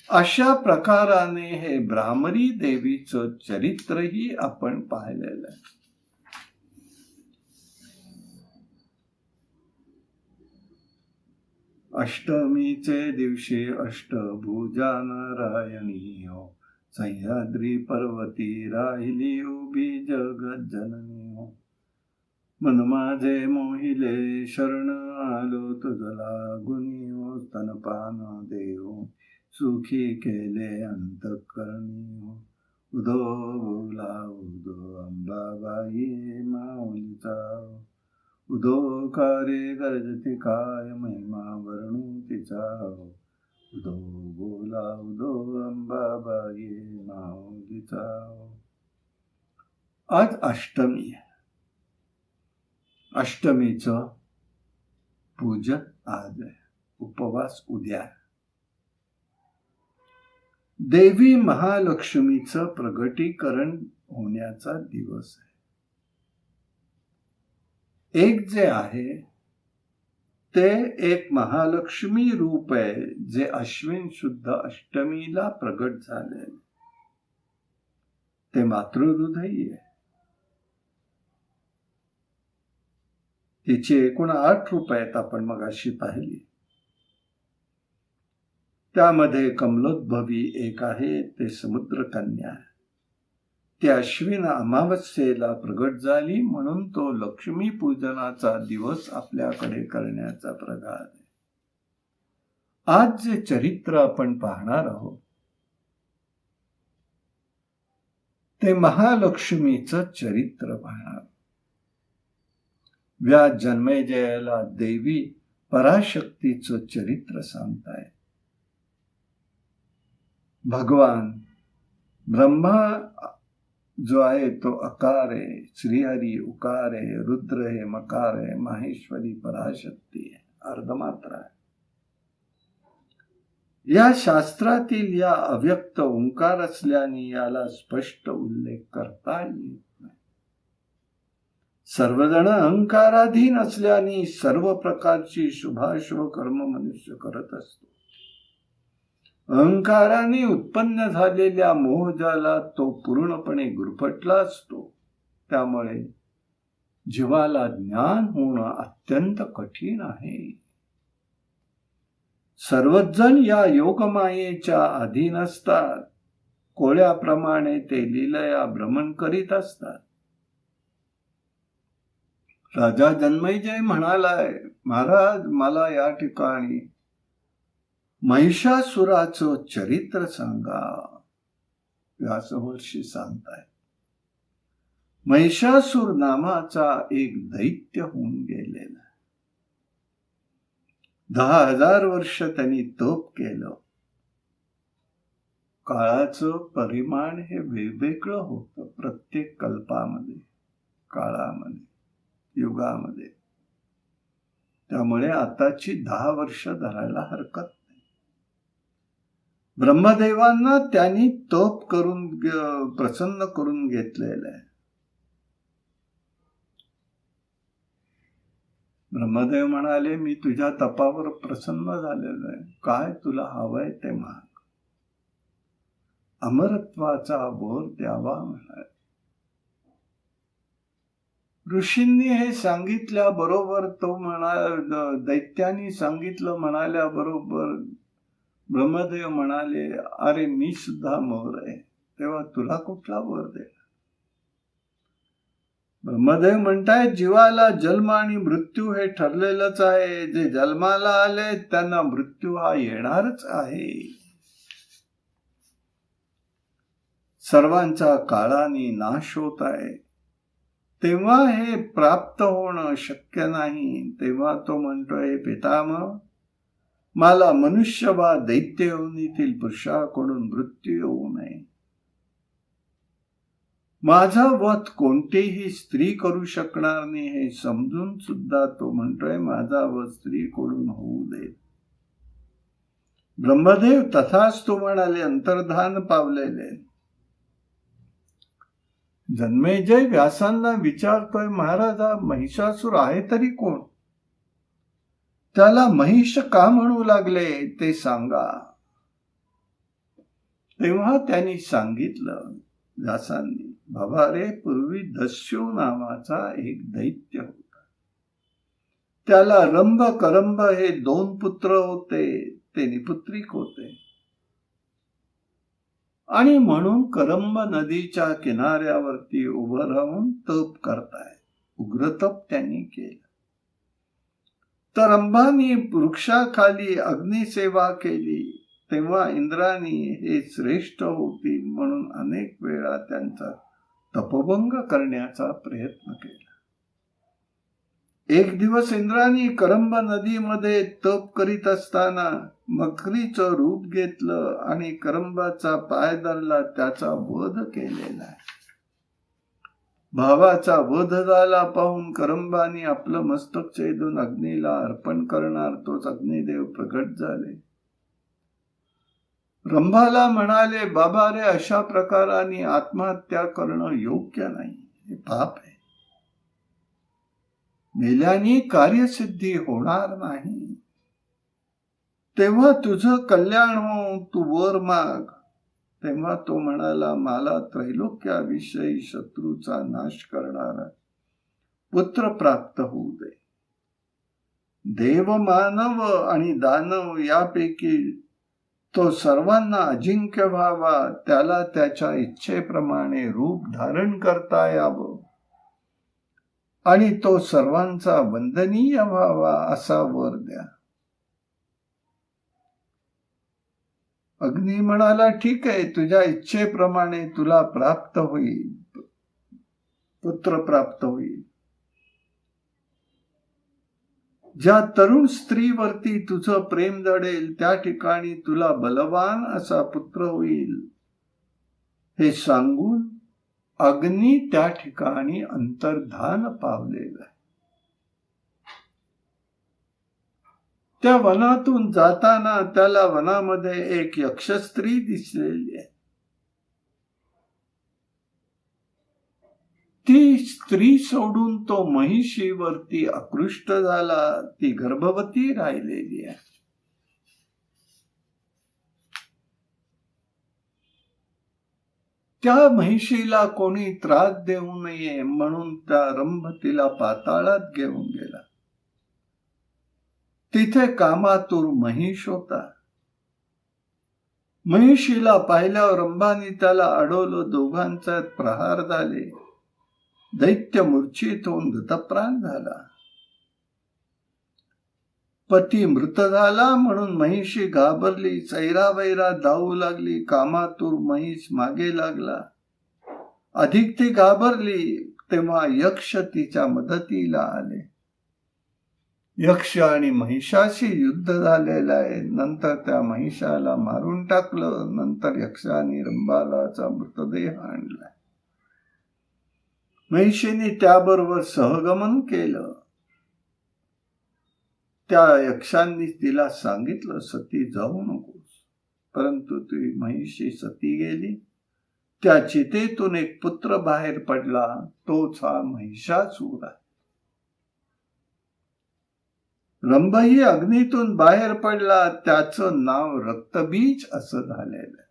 अशा प्रकाराने हे भ्रामरी देवीचं चरित्रही आपण पाहिलेलं आहे. अष्टमीचे दिवशी अष्टभुजा नारायणी हो, सह्याद्री पर्वती राहिली उभी जगत जननी हो. मन माझे मोहिले शरण आलो तुझला गुणी हो, स्तनपान देव सुखी केले अंतःकरणी हो. उदो बोला उदो अंबाबाई माऊलीचा हो. उदो कारे गरजती काय महिमा वर्णू तिचा हो. उदो बोला उदो अंबाबाई माऊलीचा हो. आज अष्टमी आहे. अष्टमीचं पूजन आज आहे, उपवास उद्या. देवी महालक्ष्मीचं प्रगटीकरण होण्याचा दिवस आहे. एक जे आहे ते एक महालक्ष्मी रूप आहे जे अश्विन शुद्ध अष्टमीला प्रगट झाले. ते मातृहृदयी आहे. तिची एकूण 8 रूप आहेत आपण मगाशी पाहिली. त्यामध्ये कमलोद्भवी एक आहे ते समुद्रकन्या. ती अश्विन अमावस्येला प्रगट झाली म्हणून तो लक्ष्मी पूजनाचा दिवस आपल्याकडे करण्याचा प्रघात आहे. आज जे चरित्र आपण पाहणार आहोत ते महालक्ष्मीचं चरित्र पाहणार. व्यास जन्मेजयाला देवी पराशक्तीचं चरित्र सांगताय. भगवान ब्रह्मा जो आहे तो अकार आहे, श्रीहरी उकार आहे, रुद्र हे मकार आहे, माहेश्वरी पराशक्ती आहे, अर्धमात्रा आहे. या शास्त्रातील या अव्यक्त ओंकार असल्याने याला स्पष्ट उल्लेख करता येत नाही. सर्वजण अहंकाराधीन असल्याने सर्व प्रकारची शुभाशुभ कर्म मनुष्य करत असतो. अहंकाराने उत्पन्न झालेल्या मोहजाला तो पूर्णपणे गुरफटला असतो. त्यामुळे जीवाला ज्ञान होणं अत्यंत कठीण आहे. सर्वच जण या योगमायेच्या अधीन असतात. कोळ्याप्रमाणे ते लीलया भ्रमण करीत असतात. राजा जन्मेजय म्हणालाय, महाराज मला या ठिकाणी महिषासुराचं चरित्र सांगा. व्यासमहर्षी सांगताय. महिषासुर नामाचा एक दैत्य होऊन गेलेला. 10,000 वर्ष त्यांनी तप केलं. काळाचं परिमाण हे वेगवेगळं होतं प्रत्येक कल्पामध्ये, काळामध्ये, युगामध्ये. त्यामुळे आताची 10 वर्ष धरायला हरकत नाही. ब्रह्मदेवांना त्यांनी तप करून प्रसन्न करून घेतलेलं आहे. ब्रह्मदेव म्हणाले, मी तुझ्या तपावर प्रसन्न झालेलो आहे. काय तुला हवंय ते माग. अमरत्वाचा वर द्यावा म्हणाले. ऋषींनी हे सांगितल्याबरोबर तो दैत्यांनी सांगितलं म्हणाल्याबरोबर ब्रह्मदेव म्हणाले, अरे मी सुद्धा मोर आहे, तेव्हा तुला कुठला वर दे. ब्रह्मदेव म्हणतायत, जीवाला जन्म आणि मृत्यू हे ठरलेलंच आहे. जे जन्माला आले त्यांना मृत्यू हा येणारच आहे. सर्वांचा काळाने नाश होत आहे. तेव्हा हे प्राप्त होणं शक्य नाही. तेव्हा तो म्हणतोय, पितामह, मला मनुष्य वा दैत्य योनीतील पुरुषाकडून मृत्यू येऊ नये. माझा वध कोणतीही स्त्री करू शकणार नाही हे समजून सुद्धा तो म्हणतोय, माझा वध स्त्रीकडून होऊ दे. ब्रह्मदेव तथास्तु म्हणाले, अंतर्धान पावलेले. जन्मेजय व्यासांना विचारतोय, महाराजा, महिषासूर आहे तरी कोण? त्याला महिष का म्हणू लागले ते सांगा. तेव्हा त्यांनी सांगितलं व्यासांनी, बाबा रे, पूर्वी दस्यू नावाचा एक दैत्य होता. त्याला रंभ करंभ हे 2 पुत्र होते. ते निपुत्रिक होते आणि म्हणून करंब नदीच्या किनाऱ्यावरती उभं राहून तप करताय. उग्रतप त्यांनी केलं. तर रंभानी वृक्षाखाली अग्निसेवा केली. तेव्हा इंद्रानी हे श्रेष्ठ होतील म्हणून अनेक वेळा त्यांचा तपभंग करण्याचा प्रयत्न केला. एक दिवस इंद्रानी करंब नदीमध्ये तप करीत असताना मकरीचं रूप घेतलं आणि करंबाचा पाय धरला, त्याचा वध केलेला आहे. भावाचा वध झाला पाहून करंबाने आपलं मस्तक छेदून अग्नीला अर्पण करणार तोच अग्निदेव प्रगट झाले. रंभाला म्हणाले, बाबा रे, अशा प्रकाराने आत्महत्या करणं योग्य नाही, हे पाप आहे. मेल्याने कार्यसिद्धी होणार नाही. तेव्हा तुझं कल्याण हो, तू वर माग. तेव्हा तो म्हणाला, मला त्रैलोक्याविषयी शत्रूचा नाश करणारा पुत्र प्राप्त होऊ दे. देव, मानव आणि दानव यापैकी तो सर्वांना अजिंक्य व्हावा. त्याला त्याच्या इच्छेप्रमाणे रूप धारण करता यावं आणि तो सर्वांचा वंदनीय व्हावा असा वर द्या. अग्नी म्हणाला, ठीक आहे, तुझ्या इच्छेप्रमाणे तुला प्राप्त होईल, पुत्र प्राप्त होईल. ज्या तरुण स्त्रीवरती तुझं प्रेम जडेल त्या ठिकाणी तुला बलवान असा पुत्र होईल. हे सांगून अग्नी त्या ठिकाणी अंतर्धान पावलेला आहे. त्या वनातून जाताना त्याला वनामध्ये एक यक्षस्त्री दिसलेली आहे. ती स्त्री सोडून तो महिषीवरती आकृष्ट झाला. ती गर्भवती राहिलेली आहे. त्या महिषीला कोणी त्रास देऊ नये म्हणून त्या रंभ तिला पाताळात घेऊन गेला. तिथे कामातुर महिष होता. महिषीला पाहिल्यावर रंभाने त्याला अडवलं. दोघांचा प्रहार झाले. दैत्य मूर्छित होऊन गतप्राण झाला. पती मृत झाला म्हणून महिषी घाबरली. चैरावैरा धावू लागली. कामातुर महिष मागे लागला. अधिक ती घाबरली. तेव्हा यक्ष तिच्या मदतीला आले. यक्ष आणि महिषाशी युद्ध झालेलं आहे. नंतर त्या महिषाला मारून टाकलं. नंतर यक्षाने रंभालाचा मृतदेह आणला. महिषीने त्याबरोबर सहगमन केलं. त्या यक्षांनी तिला सांगितलं, सती जाऊ नकोस. परंतु ती महिषी सती गेली. त्या चितेतून एक पुत्र बाहेर पडला, तोच हा महिषासूर आहे. रंभही अग्नीतून बाहेर पडला, त्याचं नाव रक्तबीज असं झालेलं.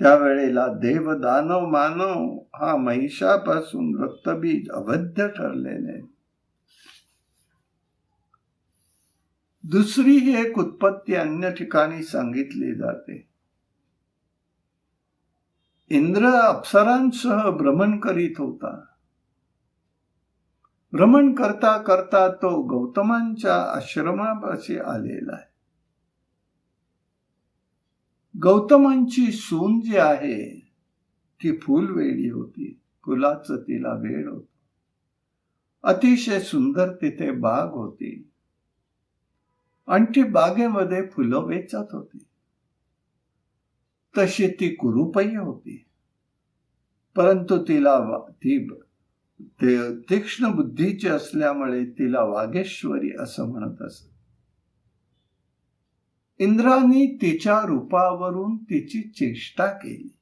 त्यावेळेला देव दानव मानव हा महिषापासून रक्तबीज अवध्य ठरलेले. दुसरी ही एक उत्पत्ती अन्य ठिकाणी सांगितली जाते. इंद्र अप्सरांसह भ्रमण करीत होता. भ्रमण करता करता तो गौतमांच्या आश्रमापाशी आलेला आहे. गौतमांची सून जी आहे ती फुलवेडी होती. फुलाचं तिला वेड होत. अतिशय सुंदर तिथे बाग होती आणि ती बागेमध्ये फुलं वेचत होती. तशी ती कुरूपही होती, परंतु तिला ते तीक्ष्ण बुद्धीची असल्यामुळे तिला वागेश्वरी असं म्हणत असत. इंद्राने तिच्या रूपावरून तिची चेष्टा केली.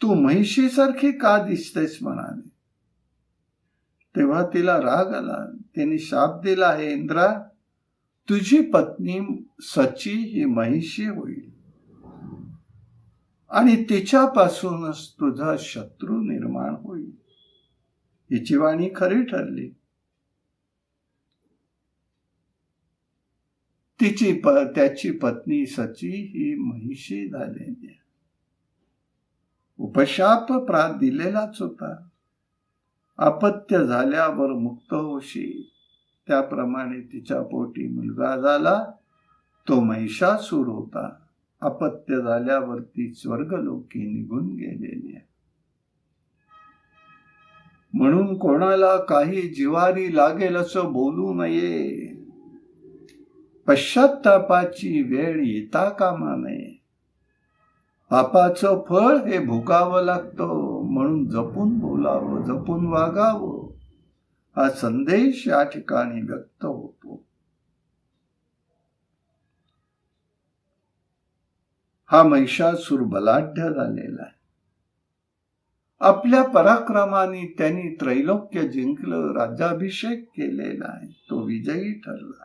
तू म्हैशीसारखी का दिसतेस म्हणाले. तेव्हा तिला राग आला. तिने शाप दिला, हे इंद्रा, तुझी पत्नी सची ही महिषी होईल आणि तिच्यापासूनच तुझा शत्रू निर्माण होईल. हिची वाणी खरी ठरली. त्याची पत्नी सची ही महिषी झालेली. उपशाप दिलेलाच होता. अपत्य झाल्यावर मुक्त होशील, त्याप्रमाणे तिच्या पोटी मुलगा झाला. तो महिषासूर होता. अपत्य झाल्यावर ती स्वर्गलोकी निघून गेलेली आहे. म्हणून कोणाला काही जिवारी लागेल असं बोलू नये. पश्चात्तापाची वेळ येता कामा नये. पापाचं फळ हे भोगावं लागतं, म्हणून जपून बोलावं, जपून वागावं, हा संदेश या ठिकाणी व्यक्त होतो. हा महिषासूर बलाढ्य झालेला आहे. आपल्या पराक्रमाने त्यांनी त्रैलोक्य जिंकलं, राज्याभिषेक केलेला आहे. तो विजयी ठरला.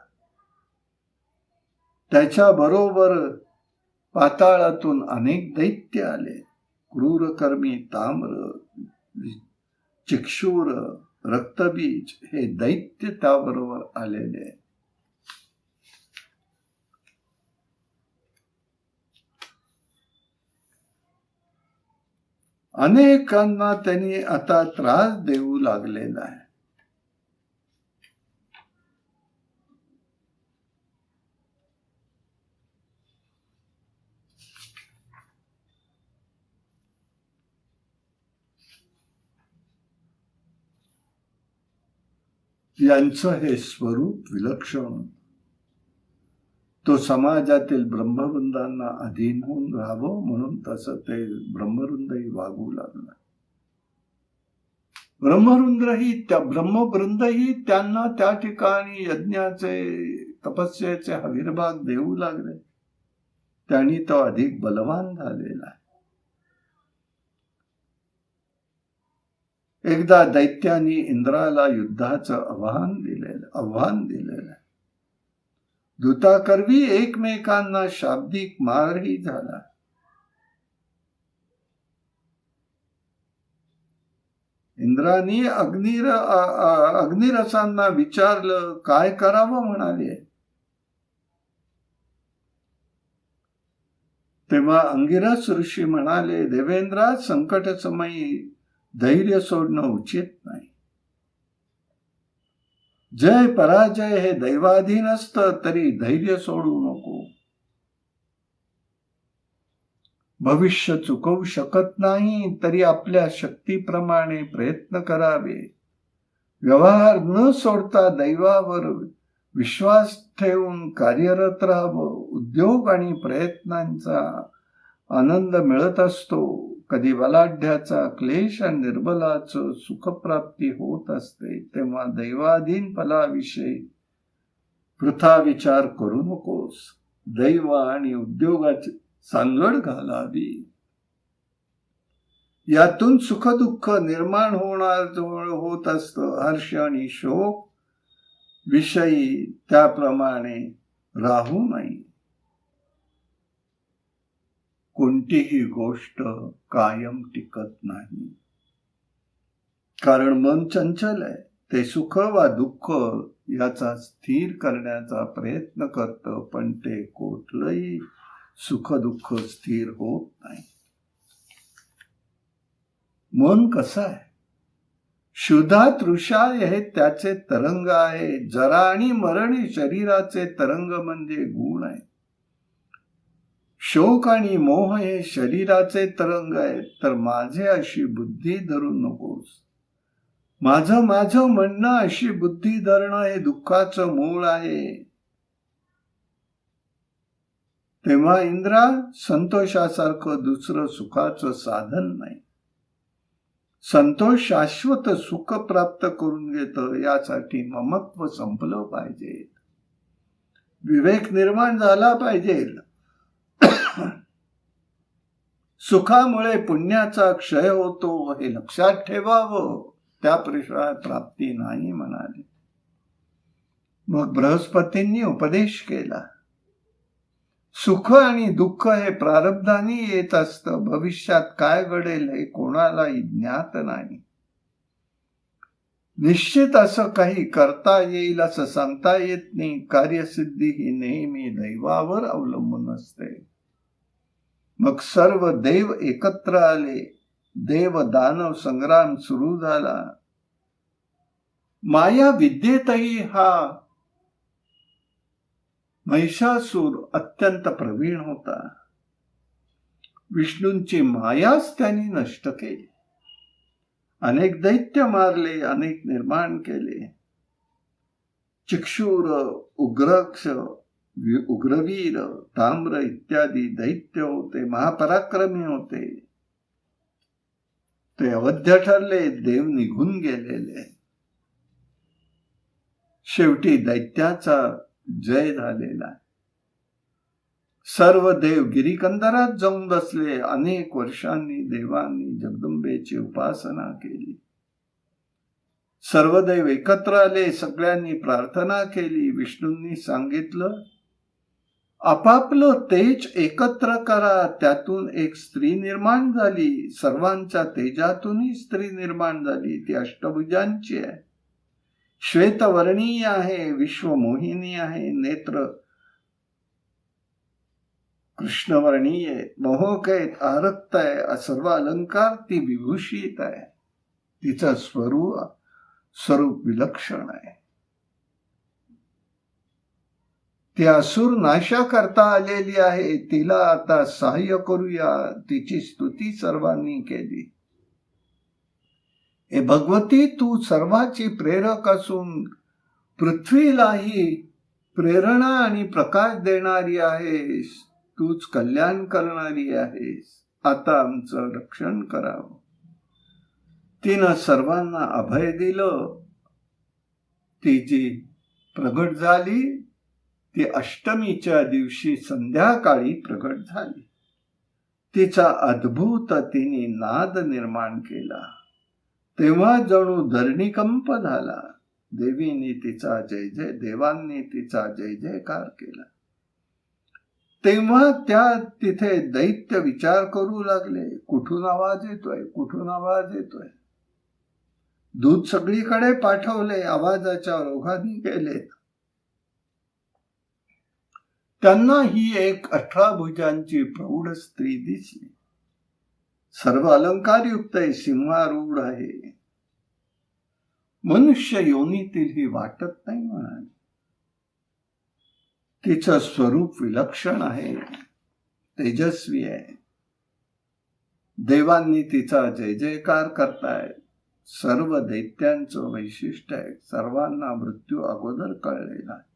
त्याच्या बरोबर पाताळातून अनेक दैत्य आले. क्रूरकर्मी ताम्र, चिक्षूर, रक्तबीज हे दैत्य त्याबरोबर आलेले. अनेकांना त्यांनी आता त्रास देऊ लागलेला आहे. यांचं हे स्वरूप विलक्षण. तो समाजातील ब्रह्मवृंदांना अधीन होऊन राहावं म्हणून तसं ते ब्रह्मवृंदही वागू लागला. ब्रह्मवृंदही त्यांना त्या ठिकाणी यज्ञाचे, तपस्येचे हविर्भाग देऊ लागले. त्यांनी तो अधिक बलवान झालेला आहे. एकदा दैत्यांनी इंद्राला युद्धाचं आव्हान दिलेलं. दूताकरवी एकमेकांना शाब्दिक मारही झाला. इंद्राने अग्निरसांना विचारलं, काय करावं म्हणाले. तेव्हा अंगिरस ऋषी म्हणाले, देवेंद्रा, संकटसमयी धैर्य सोडणं उचित नाही. जय पराजय हे दैवाधीन असतं, तरी धैर्य सोडू नको. भविष्य चुकवू शकत नाही, तरी आपल्या शक्तीप्रमाणे प्रयत्न करावे. व्यवहार न सोडता दैवावर विश्वास ठेवून कार्यरत राहावं. उद्योग आणि प्रयत्नांचा आनंद मिळत असतो. कधी बलाढ्याचा क्लेश आणि निर्बलाचं सुखप्राप्ती होत असते, तेव्हा दैवाधीन फलाविषयी वृथा विचार करू नकोस. दैव आणि उद्योगाची सांगड घालावी. यातून सुख दुःख निर्माण होत असतं. हर्ष आणि शोक विषयी त्याप्रमाणे राहू नये. कोणतीही गोष्ट कायम टिकत नाही, कारण मन चंचल आहे. ते सुख वा दुःख याचा स्थिर करण्याचा प्रयत्न करतं, पण ते कुठलंही सुख दुःख स्थिर होत नाही. मन कसं आहे? शुद्धा तृषाय हे त्याचे तरंग आहे. जरा आणि मरण हे शरीराचे तरंग म्हणजे गुण आहे. शोक आणि मोह हे शरीराचे तरंग आहेत. तर माझे अशी बुद्धी धरू नकोस. माझं म्हणणं अशी बुद्धी धरणं हे दुःखाचं मूळ आहे. तेव्हा इंद्रा, संतोषासारखं दुसरं सुखाचं साधन नाही. संतोष शाश्वत सुख प्राप्त करून घेतं. यासाठी ममत्व संपलं पाहिजे, विवेक निर्माण झाला पाहिजे. सुखामुळे पुण्याचा क्षय होतो हे लक्षात ठेवावं. त्या प्रश्नात प्राप्ती नाही म्हणाले. मग बृहस्पतींनी उपदेश केला, सुख आणि दुःख हे प्रारब्धाने येत असतं. भविष्यात काय घडेल हे कोणालाही ज्ञात नाही. निश्चित असं काही करता येईल असं सांगता येत नाही. कार्यसिद्धी ही नेहमी दैवावर अवलंबून असते. मग सर्व देव एकत्र आले. देव दानव संग्राम सुरू झाला. माया विद्येतही हा महिषासूर अत्यंत प्रवीण होता. विष्णूंची मायाच त्यांनी नष्ट केली. अनेक दैत्य मारले, अनेक निर्माण केले. चिक्षूर, उग्रक्ष, उग्रवीर, ताम्र इत्यादी दैत्य होते. महापराक्रमी होते. ते अवध्य ठरले. देव निघून गेलेले. शेवटी दैत्याचा जय झालेला. सर्व देव गिरिकंदरात जाऊन बसले. अनेक वर्षांनी देवांनी जगदंबेची उपासना केली. सर्व देव एकत्र आले. सगळ्यांनी प्रार्थना केली. विष्णूंनी सांगितलं, आपापलं तेज एकत्र करा. त्यातून एक स्त्री निर्माण झाली. सर्वांच्या तेजातूनही स्त्री निर्माण झाली. ती अष्टभुजांची आहे, श्वेतवर्णीय आहे, विश्वमोहिनी आहे. नेत्र कृष्णवर्णीय आहेत, मोहक आहेत, आरक्त आहे. सर्व अलंकार ती विभूषित आहे. तिचं स्वरूप विलक्षण आहे. ती असुर नाशा करता आलेली आहे. तिला आता सहाय्य करूया. तिची स्तुती सर्वांनी केली. हे भगवती, तू सर्वाची प्रेरक असून पृथ्वीलाही प्रेरणा आणि प्रकाश देणारी आहेस. तूच कल्याण करणारी आहेस. आता आमचं रक्षण करावं. तिनं सर्वांना अभय दिलं. ती जी प्रगट झाली ती अष्टमीच्या दिवशी संध्याकाळी प्रगट झाली. तिचा अद्भुत तिने नाद निर्माण केला. तेव्हा जणू धरणीकंप झाला. देवांनी तिचा जय जयकार केला. तेव्हा तिथे दैत्य विचार करू लागले, कुठून आवाज येतोय, कुठून आवाज येतोय. दूत सगळीकडे पाठवले. आवाजाच्या ओघाने गेले. त्यांना ही एक 18 भुजांची प्रौढ स्त्री दिसली. सर्व अलंकारयुक्त आहे, सिंहारूढ आहे. मनुष्य योनीतील ही वाटत नाही म्हणाले. तिचं स्वरूप विलक्षण आहे, तेजस्वी आहे. देवांनी तिचा जय जयकार करतायत. सर्व दैत्यांचं वैशिष्ट्य आहे. सर्वांना मृत्यू अगोदर कळलेला आहे.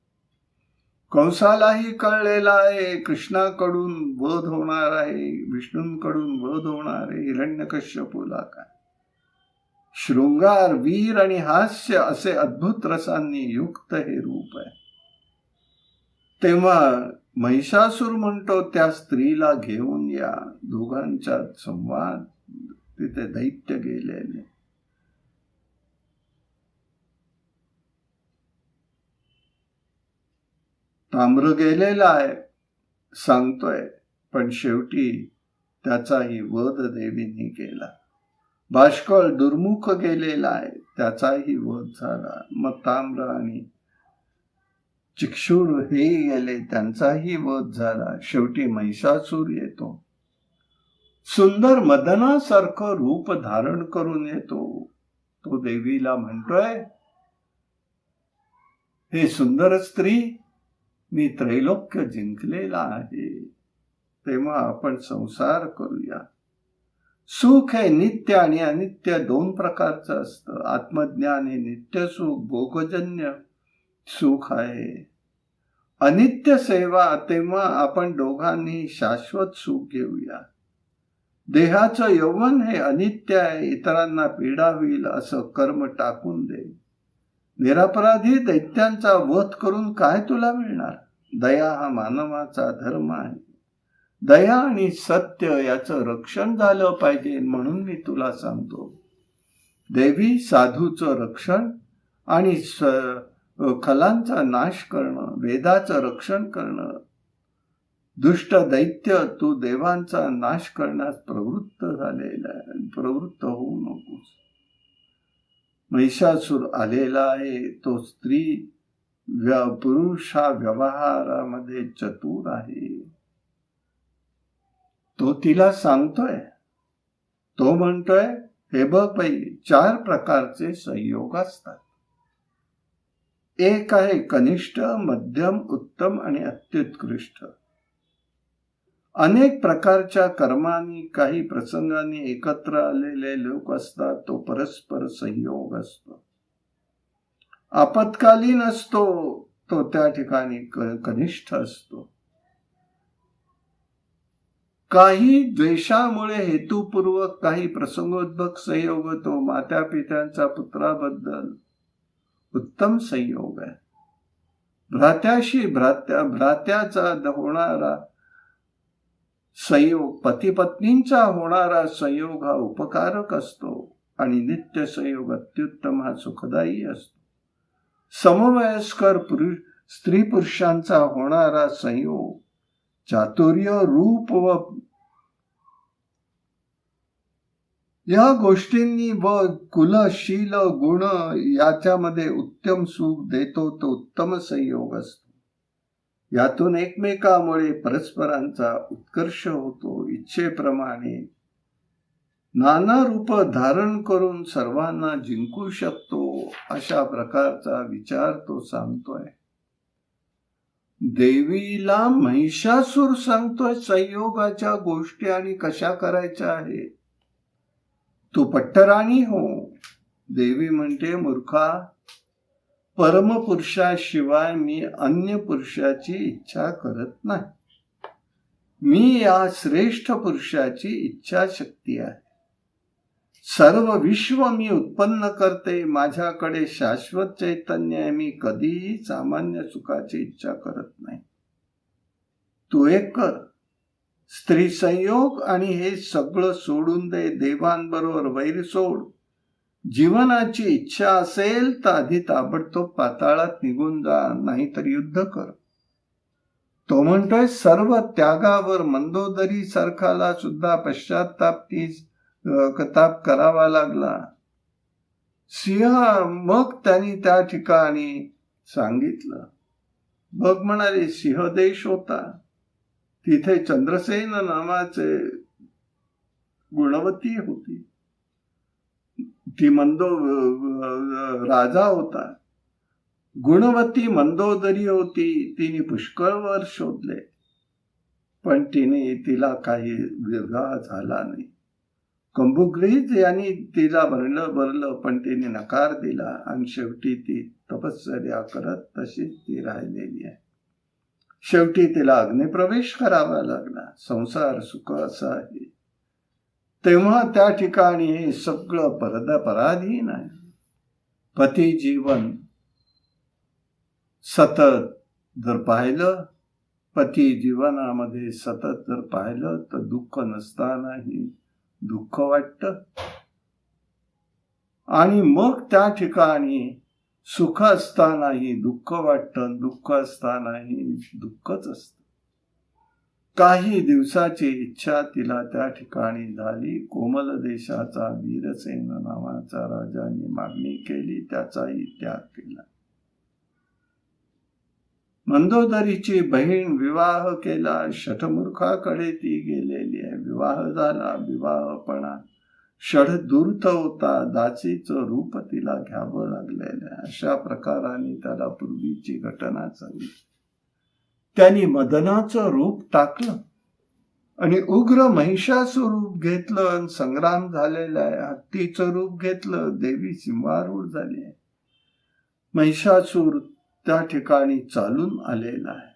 कंसालाही कळलेला आहे. कृष्णाकडून वध होणार आहे, विष्णूंकडून वध होणार आहे. हिरण्यकश्यपूला काय. शृंगार, वीर आणि हास्य असे अद्भुत रसांनी युक्त हे रूप आहे. तेव्हा महिषासूर म्हणतो त्या स्त्रीला घेऊन या. दोघांच्यात संवाद. तिथे दैत्य गेलेले. ताम्र गेलेला आहे सांगतोय, पण शेवटी त्याचाही वध देवीने केला. बाष्कळ दुर्मुख गेलेला आहे, त्याचाही वध झाला. मग ताम्र आणि चिक्षुर हे गेले, त्यांचाही वध झाला. शेवटी महिषासूर येतो. सुंदर मदनासारखं रूप धारण करून येतो. तो देवीला म्हणतोय, हे सुंदर स्त्री, मी त्रैलोक्य जिंकलेला आहे, तेव्हा आपण संसार करूया. सुख हे नित्य आणि अनित्य दोन प्रकारचं असतं. आत्मज्ञान हे नित्य सुख, भोगजन्य सुख आहे. अनित्य सेवा, तेव्हा आपण दोघांनी शाश्वत सुख घेऊया. देहाचं यौवन हे अनित्य आहे, इतरांना पीडा होईल असं कर्म टाकून दे. निरपराधी दैत्यांचा वध करून काय तुला मिळणार? दया हा मानवाचा धर्म आहे. दया आणि सत्य याचं रक्षण झालं पाहिजे, म्हणून मी तुला सांगतो. देवी, साधूचं रक्षण आणि खलांचा नाश करणं, वेदाचं रक्षण करणं. दुष्ट दैत्य, तू देवांचा नाश करण्यास प्रवृत्त झालेला आहे, प्रवृत्त होऊ नकोस. महिषासूर आलेला आहे. तो स्त्री पुरुष हा व्यवहारामध्ये चतुर आहे. तो तिला सांगतोय, तो म्हणतोय, हे बघ बाई, 4 प्रकारचे संयोग असतात. एक आहे कनिष्ठ, मध्यम, उत्तम आणि अत्युत्कृष्ट. अनेक प्रकारच्या कर्मांनी काही प्रसंगांनी एकत्र आलेले लोक असतात. तो परस्पर संयोग असतो. आपत्कालीन असतो तो, त्या ठिकाणी कनिष्ठ असतो. काही द्वेषामुळे हेतुपूर्वक काही प्रसंगोद्भक संयोग होतो. मात्या पित्यांचा पुत्राबद्दल उत्तम संयोग आहे. भ्रात्याशी भ्रात्याचा होणारा संयोग, पती पत्नींचा होणारा संयोग हा उपकारक असतो आणि नित्य संयोग अत्युत्तम हा सुखदायी असतो. समवयस्कर स्त्री पुरुषांचा होणारा संयोग चातुर्य, रूप व या गोष्टींनी व कुल, शील, गुण याच्यामध्ये उत्तम सुख देतो, तो उत्तम संयोग असतो. यातून एकमेकामुळे परस्परांचा उत्कर्ष होतो. इच्छेप्रमाणे नाना रूप धारण करून सर्वांना जिंकू शकतो, अशा प्रकारचा विचार तो सांगतोय. देवीला महिषासूर सांगतोय संयोगाच्या गोष्टी आणि कशा करायच्या आहे. तू पट्टराणी हो. देवी म्हणते, मूर्खा, परमपुरुषाशिवाय मी अन्य पुरुषाची इच्छा करत नाही. मी या श्रेष्ठ पुरुषाची इच्छाशक्ती आहे. सर्व विश्व मी उत्पन्न करते. माझ्याकडे शाश्वत चैतन्य आहे. मी कधीही सामान्य सुखाची इच्छा करत नाही. तू एक कर, स्त्री संयोग आणि हे सगळं सोडून दे. देवांबरोबर वैर सोड. जीवनाची इच्छा असेल तर आधी ताबडतोब पाताळात निघून जा, नाहीतर युद्ध कर. तो म्हणतोय, सर्व त्यागावर मंदोदरी सारखाला सुद्धा पश्चाताप करावा लागला. सिंह मग त्यांनी त्या ठिकाणी सांगितलं. बघ म्हणाले, सिंहदेश होता. तिथे चंद्रसेन नावाचे गुणवती होती. ती राजा होता. गुणवती मंदोदरी होती. तिने पुष्कळ वर शोधले, पण तिला काही विवाह झाला नाही. कंबुग्रीज यांनी तिला भरलं, पण तिने नकार दिला आणि शेवटी ती तपश्चर्या करत तशीच ती राहिलेली आहे. शेवटी तिला अग्निप्रवेश करावा लागला. संसार सुख असा आहे. तेव्हा त्या ठिकाणी हे सगळं पराधीन आहे. पती जीवन सतत जर पाहिलं पती जीवनामध्ये सतत जर पाहिलं तर दुःख नसतानाही दुःख वाटतं, आणि मग त्या ठिकाणी सुख असतानाही दुःख वाटतं, दुःख असतानाही दुःखच असतं. काही दिवसाची इच्छा तिला त्या ठिकाणी झाली. कोमल देशाचा वीरसेन नावाचा राजाने मागणी केली, त्याचाही त्याग केला. मंदोदरीची बहीण विवाह केला, शठमूर्खाकडे ती गेलेली आहे. विवाह झाला, विवाहपणा षडधूर्त होता, दासीचं रूप तिला घ्यावं लागलेलं आहे. अशा प्रकाराने त्याला पूर्वीची घटना सांगितली. त्यांनी मदनाचं रूप टाकलं आणि उग्र महिषाचं रूप घेतलं आणि संग्राम झालेला आहे. हत्तीचं रूप घेतलं, देवी सिंहारूढ झाली आहे. महिषासूर त्या ठिकाणी चालून आलेला आहे.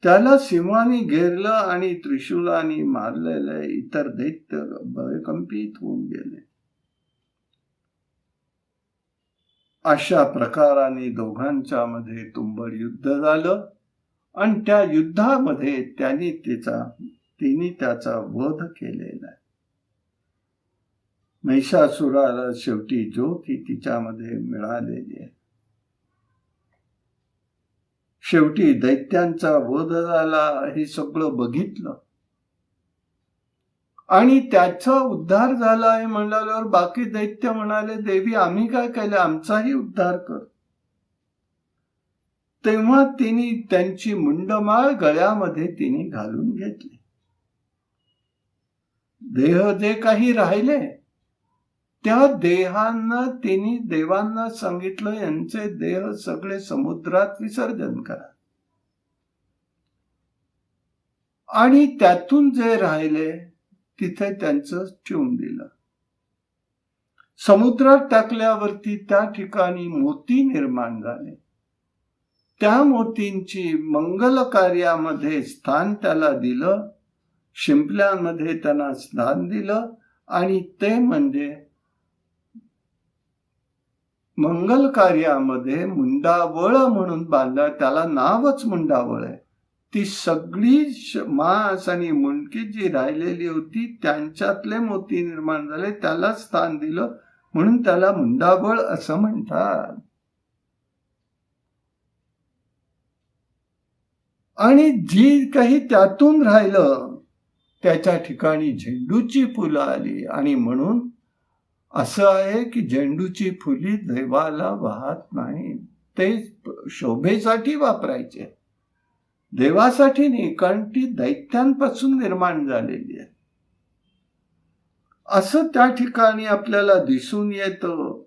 त्याला सिंहाने घेरलं आणि त्रिशूलाने मारलेलं आहे. इतर दैत्य भयकंपित होऊन गेले. अशा प्रकाराने दोघांच्या मध्ये तुंबड युद्ध झालं आणि त्या युद्धामध्ये तिने त्याचा वध केलेला आहे. महिषासुराला शेवटी ज्योती तिच्यामध्ये मिळालेली आहे. शेवटी दैत्यांचा वध झाला, हे सगळं बघितलं आणि त्याचा उद्धार झाला आहे म्हणाल्यावर बाकी दैत्य म्हणाले, देवी आम्ही काय केलं, आमचाही उद्धार कर. तेव्हा तिने त्यांची मुंडमाळ गळ्यामध्ये तिने घालून घेतली. देह जे काही राहिले त्या देहांना तिने देवांना सांगितलं, यांचे देह सगळे समुद्रात विसर्जन करा. आणि त्यातून जे राहिले तिथे त्यांचं ठेवून दिलं. समुद्रात टाकल्यावरती त्या ठिकाणी मोती निर्माण झाले. त्या मोतींची मंगल कार्यामध्ये स्थान त्याला दिलं. शिंपल्यांमध्ये त्यांना स्थान दिलं आणि ते म्हणजे मंगल कार्यामध्ये मुंडावळ म्हणून बांधलं. त्याला नावच मुंडावळ आहे. ती सगळी मांस आणि मुंडकी जी राहिलेली होती त्यांच्यातले मोती निर्माण झाले, त्याला स्थान दिलं म्हणून त्याला मुंडावळ असं म्हणतात. आणि जी काही त्यातून राहिलं त्याच्या ठिकाणी झेंडूची फुलं आली. आणि म्हणून असं आहे की झेंडूची फुली देवाला वाहत नाही, ते शोभेसाठी वापरायचे, देवासाठी नाही, कारण ती दैत्यांपासून निर्माण झालेली आहे. असं त्या ठिकाणी आपल्याला दिसून येतं.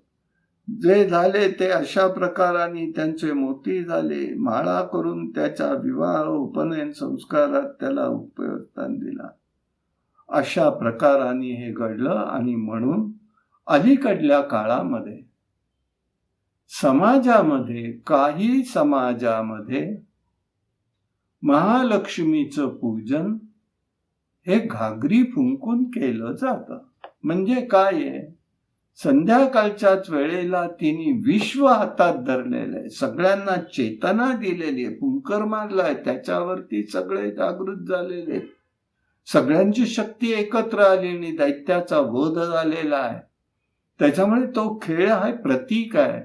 जे झाले ते अशा प्रकाराने त्यांचे मोती झाले. माळा करून त्याचा विवाह उपनयन संस्कारात त्याला उपयोगस्थान दिला. अशा प्रकाराने हे घडलं. आणि म्हणून अलीकडल्या काळामध्ये समाजामध्ये, काही समाजामध्ये महालक्ष्मीचं पूजन हे घागरी फुंकून केलं जातं. म्हणजे काय आहे, संध्याकाळच्याच वेळेला तिने विश्व हातात धरलेलं आहे, सगळ्यांना चेतना दिलेली आहे, फुंकर मारलाय, त्याच्यावरती सगळे जागृत झालेले, सगळ्यांची शक्ती एकत्र आली आणि दैत्याचा वध झालेला आहे. त्याच्यामुळे तो खेळ हा प्रतीक आहे.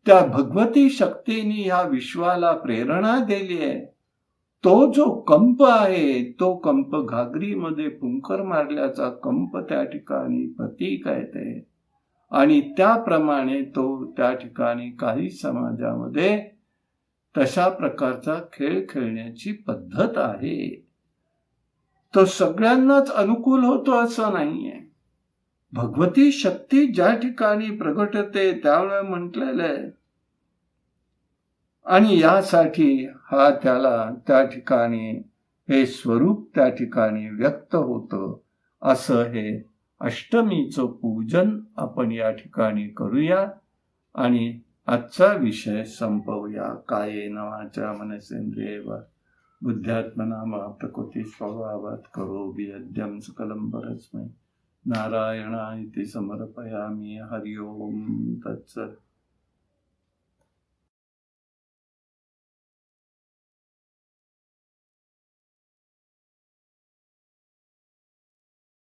त्या भगवती शक्तीने ह्या विश्वाला प्रेरणा दिली आहे. तो जो कंप आहे, तो कंप घागरीमध्ये फुंकर मारल्याचा कंप त्या ठिकाणी प्रतीक आहे ते. आणि त्याप्रमाणे तो त्या ठिकाणी काही समाजामध्ये तशा प्रकारचा खेळ खेळण्याची पद्धत आहे. तो सगळ्यांनाच अनुकूल होतो असं नाहीये. भगवती शक्ती ज्या ठिकाणी प्रगटते त्यामुळे म्हटलेलं आहे. आणि यासाठी हा त्याला त्या ठिकाणी हे स्वरूप त्या ठिकाणी व्यक्त होतं. असं हे अष्टमीचं पूजन आपण या ठिकाणी करूया आणि आजचा विषय संपवूया. कायेन वाचा मनसेंद्रियेर्वा बुद्ध्यात्मना वा प्रकृती स्वभावात करोमि यद्यं सकलं परस्मै नारायणाय इति समर्पयामि. हरि ओम तत्सत्.